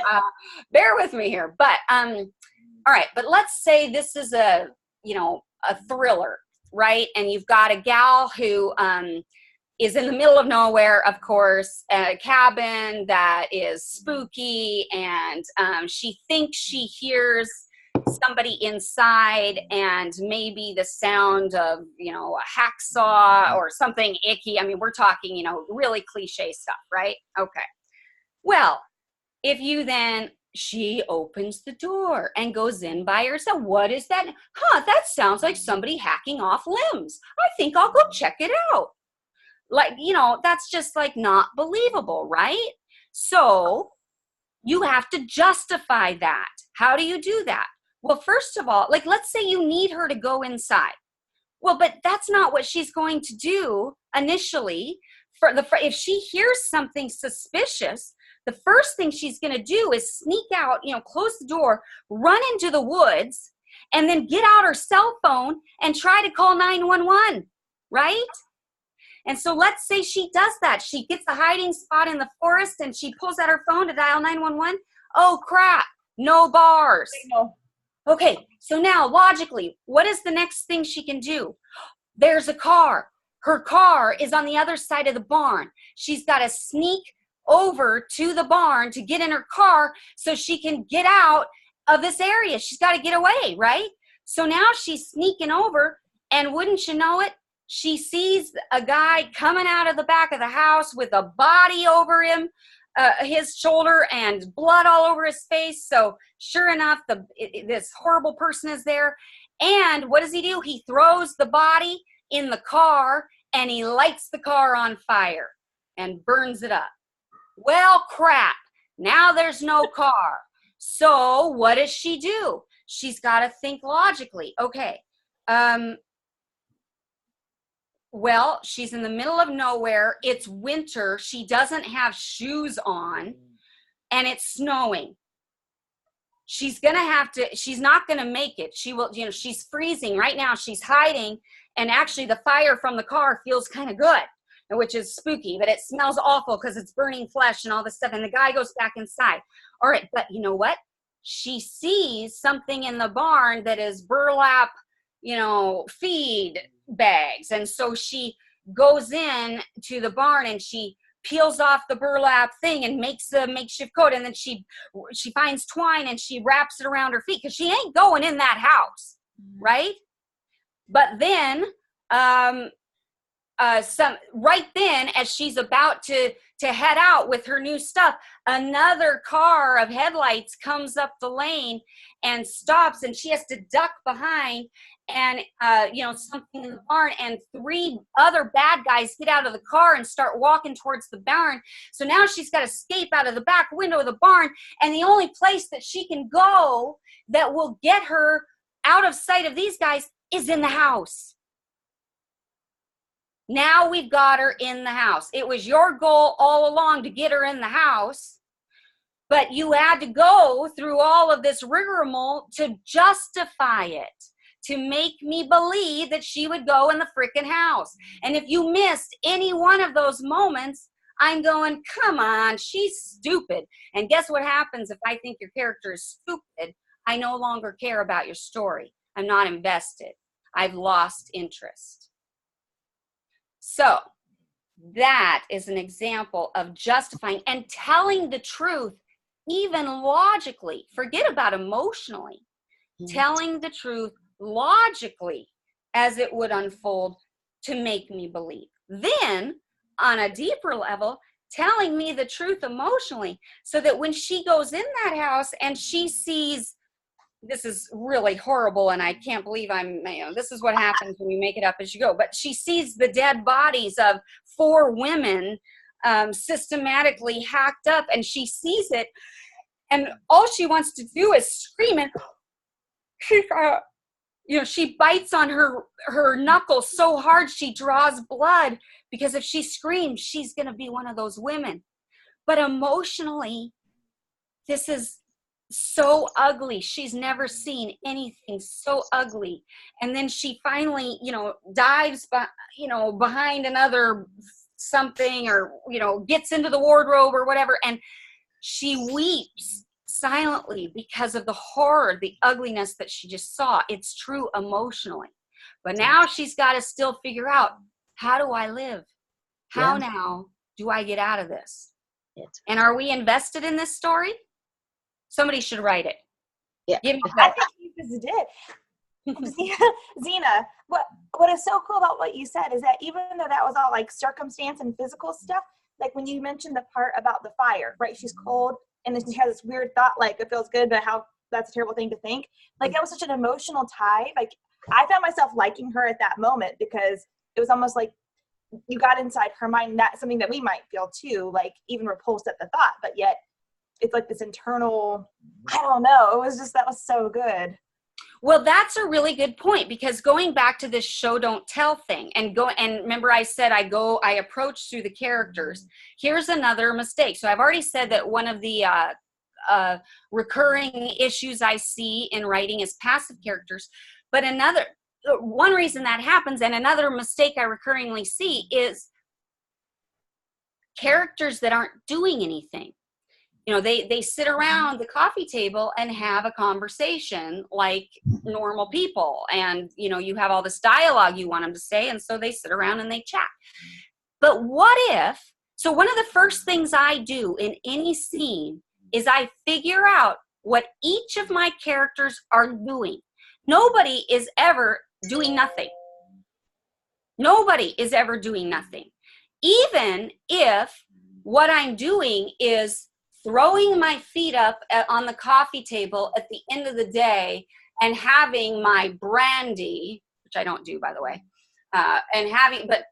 bear with me here. But all right, but let's say this is a thriller, right? And you've got a gal who is in the middle of nowhere, of course, a cabin that is spooky, and she thinks she hears somebody inside and maybe the sound of, a hacksaw or something icky. I mean, we're talking, really cliche stuff, right? Okay. Well, if she opens the door and goes in by herself. What is that? That sounds like somebody hacking off limbs. I think I'll go check it out. Like, that's just like not believable, right? So you have to justify that. How do you do that? Well, first of all, like, let's say you need her to go inside. Well, but that's not what she's going to do initially. If she hears something suspicious, the first thing she's going to do is sneak out, close the door, run into the woods, and then get out her cell phone and try to call 911, right? And so let's say she does that. She gets a hiding spot in the forest and she pulls out her phone to dial 911. Oh, crap. No bars. Okay, so now logically, what is the next thing she can do? There's a car. Her car is on the other side of the barn. She's got to sneak over to the barn to get in her car so she can get out of this area. She's got to get away, right? So now she's sneaking over, and wouldn't you know it, she sees a guy coming out of the back of the house with a body over him, his shoulder, and blood all over his face. So sure enough, this horrible person is there. And what does he do? He throws the body in the car and he lights the car on fire and burns it up. Well, crap. Now there's no car. So what does she do? She's got to think logically. Okay. Well, she's in the middle of nowhere. It's winter. She doesn't have shoes on, and it's snowing. She's not going to make it. She will, she's freezing right now. She's hiding, and actually the fire from the car feels kind of good, which is spooky, but it smells awful because it's burning flesh and all this stuff, and the guy goes back inside. All right, but you know what? She sees something in the barn that is burlap, feed bags. And so she goes in to the barn and she peels off the burlap thing and makes a makeshift coat. And then she finds twine and she wraps it around her feet because she ain't going in that house, right? But then, right then, as she's about to head out with her new stuff, another car of headlights comes up the lane and stops, and she has to duck behind. And, something in the barn, and 3 other bad guys get out of the car and start walking towards the barn. So now she's got to escape out of the back window of the barn. And the only place that she can go that will get her out of sight of these guys is in the house. Now we've got her in the house. It was your goal all along to get her in the house, but you had to go through all of this rigmarole to justify it, to make me believe that she would go in the freaking house. And if you missed any one of those moments, I'm going, come on, she's stupid. And guess what happens if I think your character is stupid? I no longer care about your story. I'm not invested. I've lost interest. So that is an example of justifying and telling the truth, even logically. Forget about emotionally. Telling the truth logically as it would unfold to make me believe. Then, on a deeper level, telling me the truth emotionally so that when she goes in that house and she sees, this is really horrible and I can't believe this is what happens when you make it up as you go, but she sees the dead bodies of 4 women systematically hacked up, and she sees it, and all she wants to do is scream, and she bites on her knuckles so hard she draws blood, because if she screams, she's going to be one of those women. But emotionally, this is so ugly. She's never seen anything so ugly. And then she finally, dives, behind another something, or, gets into the wardrobe or whatever. And she weeps silently because of the horror, the ugliness that she just saw. It's true emotionally. But now she's got to still figure out, how do I live? How now do I get out of this? And are we invested in this story? Somebody should write it. Yeah. I think you just did. Zena, what is so cool about what you said is that even though that was all like circumstance and physical stuff, like when you mentioned the part about the fire, right? She's cold, and then she has this weird thought, like, it feels good, but how that's a terrible thing to think. Like, that was such an emotional tie. Like, I found myself liking her at that moment, because it was almost like you got inside her mind. That's something that we might feel too, like even repulsed at the thought, but yet it's like this internal, I don't know. It was just, that was so good. Well, that's a really good point, because going back to this show don't tell thing, and remember I said I approach through the characters. Here's another mistake. So I've already said that one of the recurring issues I see in writing is passive characters. But one reason that happens, and another mistake I recurringly see, is characters that aren't doing anything. They sit around the coffee table and have a conversation like normal people. And, you have all this dialogue you want them to say. And so they sit around and they chat. But what if, so one of the first things I do in any scene is I figure out what each of my characters are doing. Nobody is ever doing nothing. Nobody is ever doing nothing. Even if what I'm doing is throwing my feet up on the coffee table at the end of the day and having my brandy, which I don't do, by the way, but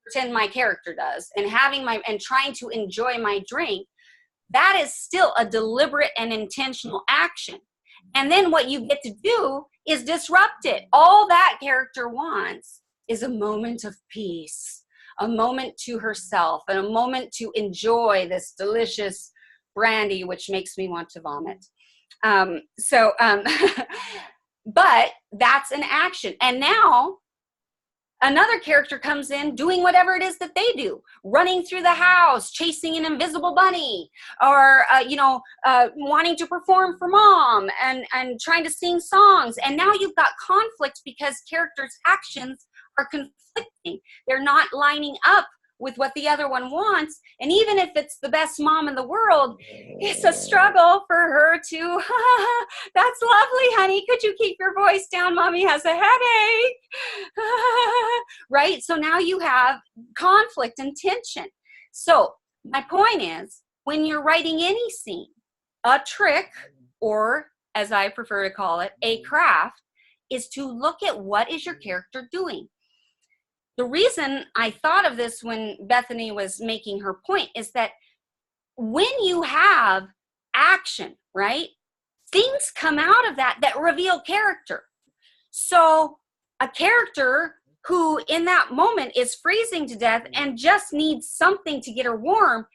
pretend my character does, and trying to enjoy my drink, that is still a deliberate and intentional action. And then what you get to do is disrupt it. All that character wants is a moment of peace, a moment to herself, and a moment to enjoy this delicious brandy, which makes me want to vomit. But that's an action. And now another character comes in doing whatever it is that they do, running through the house, chasing an invisible bunny, or, wanting to perform for mom and trying to sing songs. And now you've got conflict because characters' actions are conflicting. They're not lining up with what the other one wants. And even if it's the best mom in the world, it's a struggle for her to, that's lovely, honey. Could you keep your voice down? Mommy has a headache. Right? So now you have conflict and tension. So my point is, when you're writing any scene, a trick, or as I prefer to call it, a craft, is to look at what is your character doing. The reason I thought of this when Bethany was making her point is that when you have action, right, things come out of that reveal character. So a character who in that moment is freezing to death and just needs something to get her warm.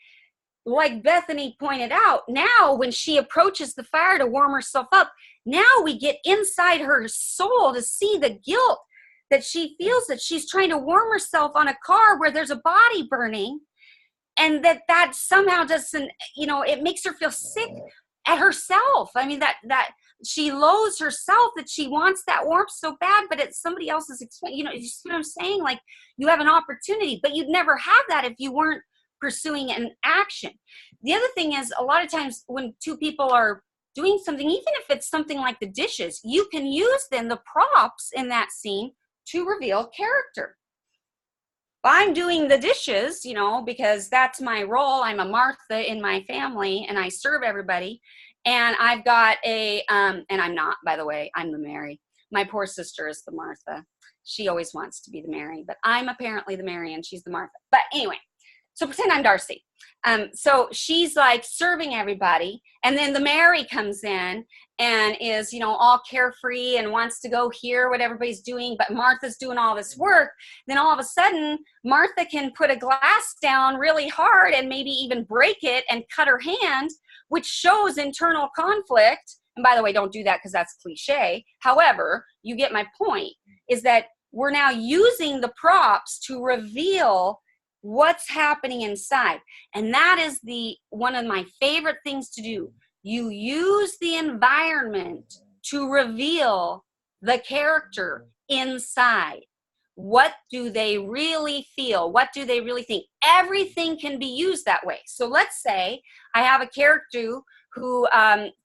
Like Bethany pointed out, now when she approaches the fire to warm herself up, now we get inside her soul to see the guilt that she feels, that she's trying to warm herself on a car where there's a body burning, and that somehow doesn't, it makes her feel sick at herself. I mean, that she loathes herself, that she wants that warmth so bad, but it's somebody else's expense. You see what I'm saying? Like, you have an opportunity, but you'd never have that if you weren't pursuing an action. The other thing is, a lot of times when two people are doing something, even if it's something like the dishes, you can use then the props in that scene to reveal character. I'm doing the dishes, because that's my role. I'm a Martha in my family, and I serve everybody. And I've got and I'm not, by the way, I'm the Mary. My poor sister is the Martha. She always wants to be the Mary, but I'm apparently the Mary and she's the Martha. But anyway, so pretend I'm Darcy. So she's like serving everybody, and then the Mary comes in and is, all carefree and wants to go hear what everybody's doing, but Martha's doing all this work. Then all of a sudden, Martha can put a glass down really hard and maybe even break it and cut her hand, which shows internal conflict. And by the way, don't do that because that's cliche. However, you get my point, is that we're now using the props to reveal what's happening inside. And that is one of my favorite things to do. You use the environment to reveal the character inside. What do they really feel? What do they really think? Everything can be used that way. So let's say I have a character who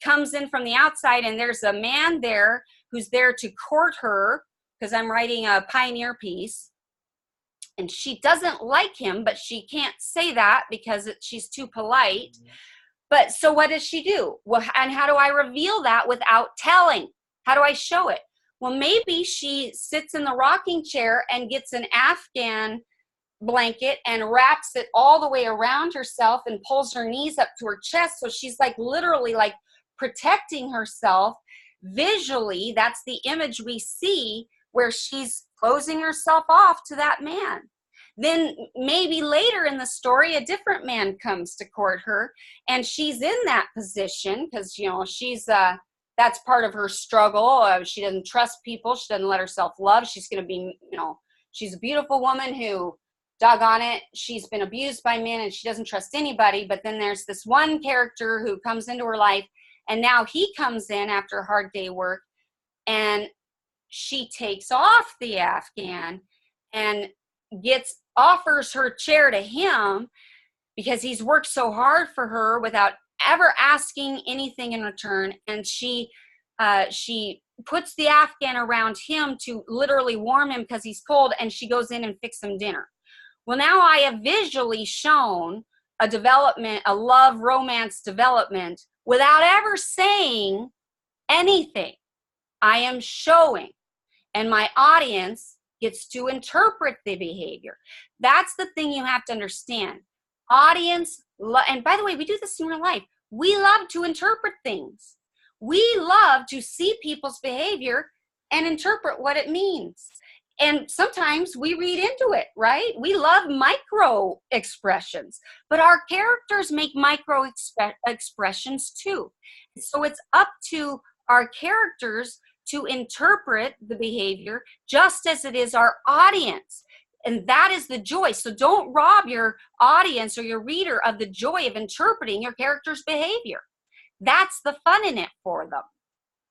comes in from the outside, and there's a man there who's there to court her, because I'm writing a pioneer piece. And she doesn't like him, but she can't say that because she's too polite. But so what does she do? Well, and how do I reveal that without telling? How do I show it? Well, maybe she sits in the rocking chair and gets an Afghan blanket and wraps it all the way around herself and pulls her knees up to her chest. So she's like literally like protecting herself visually. That's the image we see, where she's closing herself off to that man. Then maybe later in the story, a different man comes to court her, and she's in that position because, she's, that's part of her struggle. She doesn't trust people. She doesn't let herself love. She's going to be, she's a beautiful woman who, doggone it, she's been abused by men and she doesn't trust anybody. But then there's this one character who comes into her life, and now he comes in after a hard day work, and she takes off the Afghan and offers her chair to him because he's worked so hard for her without ever asking anything in return. And she puts the Afghan around him to literally warm him because he's cold, and she goes in and fixes him dinner. Well, now I have visually shown a development, a love romance development, without ever saying anything. I am showing. And my audience gets to interpret the behavior. That's the thing you have to understand. Audience, and by the way, we do this in real life. We love to interpret things. We love to see people's behavior and interpret what it means. And sometimes we read into it, right? We love micro expressions, but our characters make micro expressions too. So it's up to our characters to interpret the behavior just as it is our audience. And that is the joy. So don't rob your audience or your reader of the joy of interpreting your character's behavior. That's the fun in it for them.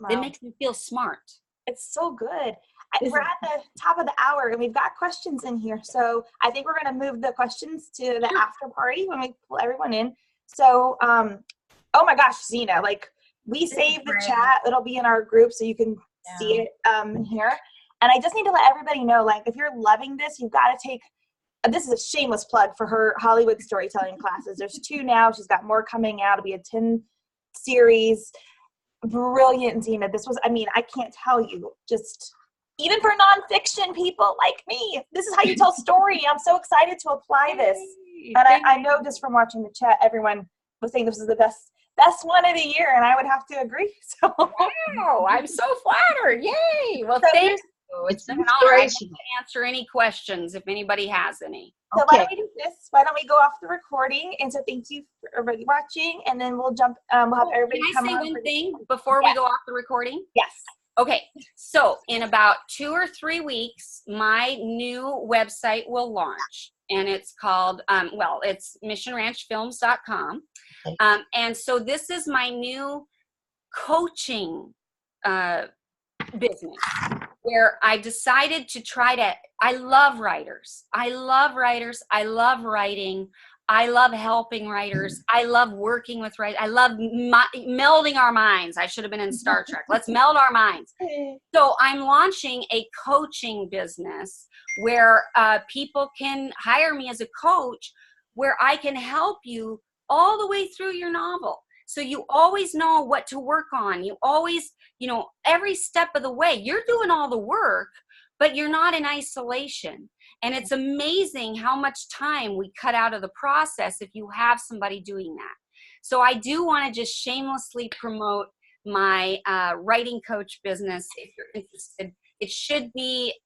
Wow. It makes them feel smart. It's so good. We're at the top of the hour, and we've got questions in here. So I think we're going to move the questions to the after party when we pull everyone in. So, oh my gosh, Zena, we save the chat. It'll be in our group so you can see it here. And I just need to let everybody know, if you're loving this, you've got to take, this is a shameless plug for her Hollywood storytelling classes. There's 2 now. She's got more coming out. It'll be a 10 series. Brilliant, Zena. This was, I can't tell you, just even for nonfiction people like me, this is how you tell story. I'm so excited to apply this. And I know just from watching the chat, everyone was saying this is the best one of the year, and I would have to agree. So wow, I'm so flattered. Yay. Well, so thanks So It's been an honor. I'd love to inspirational. answer any questions if anybody has any. So why Okay. don't we do this? Why don't we go off the recording? And so thank you for everybody watching, and then we'll jump. We'll have everybody Can I come say on one for- thing before we go off the recording? Yes. Okay, so in about 2 or 3 weeks, my new website will launch, and it's called, it's missionranchfilms.com. Okay. And so this is my new coaching business, where I decided to I love writers. I love writers. I love writing. I love helping writers. I love working with writers. I love melding our minds. I should have been in Star Trek. Let's meld our minds. So I'm launching a coaching business where people can hire me as a coach, where I can help you all the way through your novel. So you always know what to work on. You always, every step of the way, you're doing all the work, but you're not in isolation. And it's amazing how much time we cut out of the process if you have somebody doing that. So I do want to just shamelessly promote my writing coach business. If you're interested,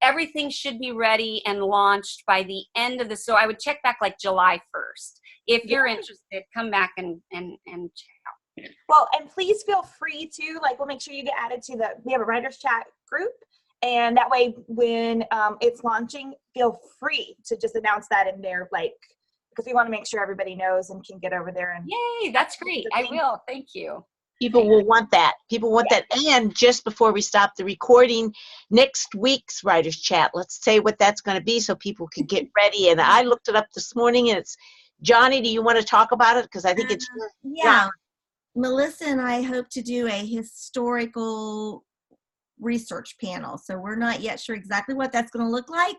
everything should be ready and launched by the end of the, so I would check back like July 1st. If you're interested, come back and check out. Well, and please feel free to, we'll make sure you get added to we have a writer's chat group. And that way, when it's launching, feel free to just announce that in there, because we want to make sure everybody knows and can get over there. And yay, that's great. I will. Thank you. People will want that. People want that. And just before we stop the recording, next week's Writers Chat, let's say what that's going to be so people can get ready. And I looked it up this morning, and it's, Johnny, do you want to talk about it? Because I think it's... Yeah. Melissa and I hope to do a historical research panel. So we're not yet sure exactly what that's going to look like.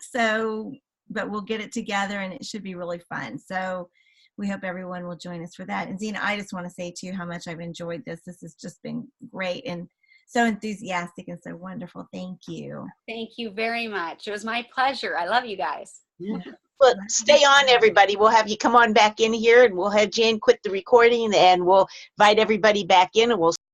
But we'll get it together, and it should be really fun. So we hope everyone will join us for that. And Zena, I just want to say to you how much I've enjoyed this. This has just been great and so enthusiastic and so wonderful. Thank you. Thank you very much. It was my pleasure. I love you guys. Yeah. Well, stay on, everybody. We'll have you come on back in here, and we'll have Jan quit the recording, and we'll invite everybody back in, and we'll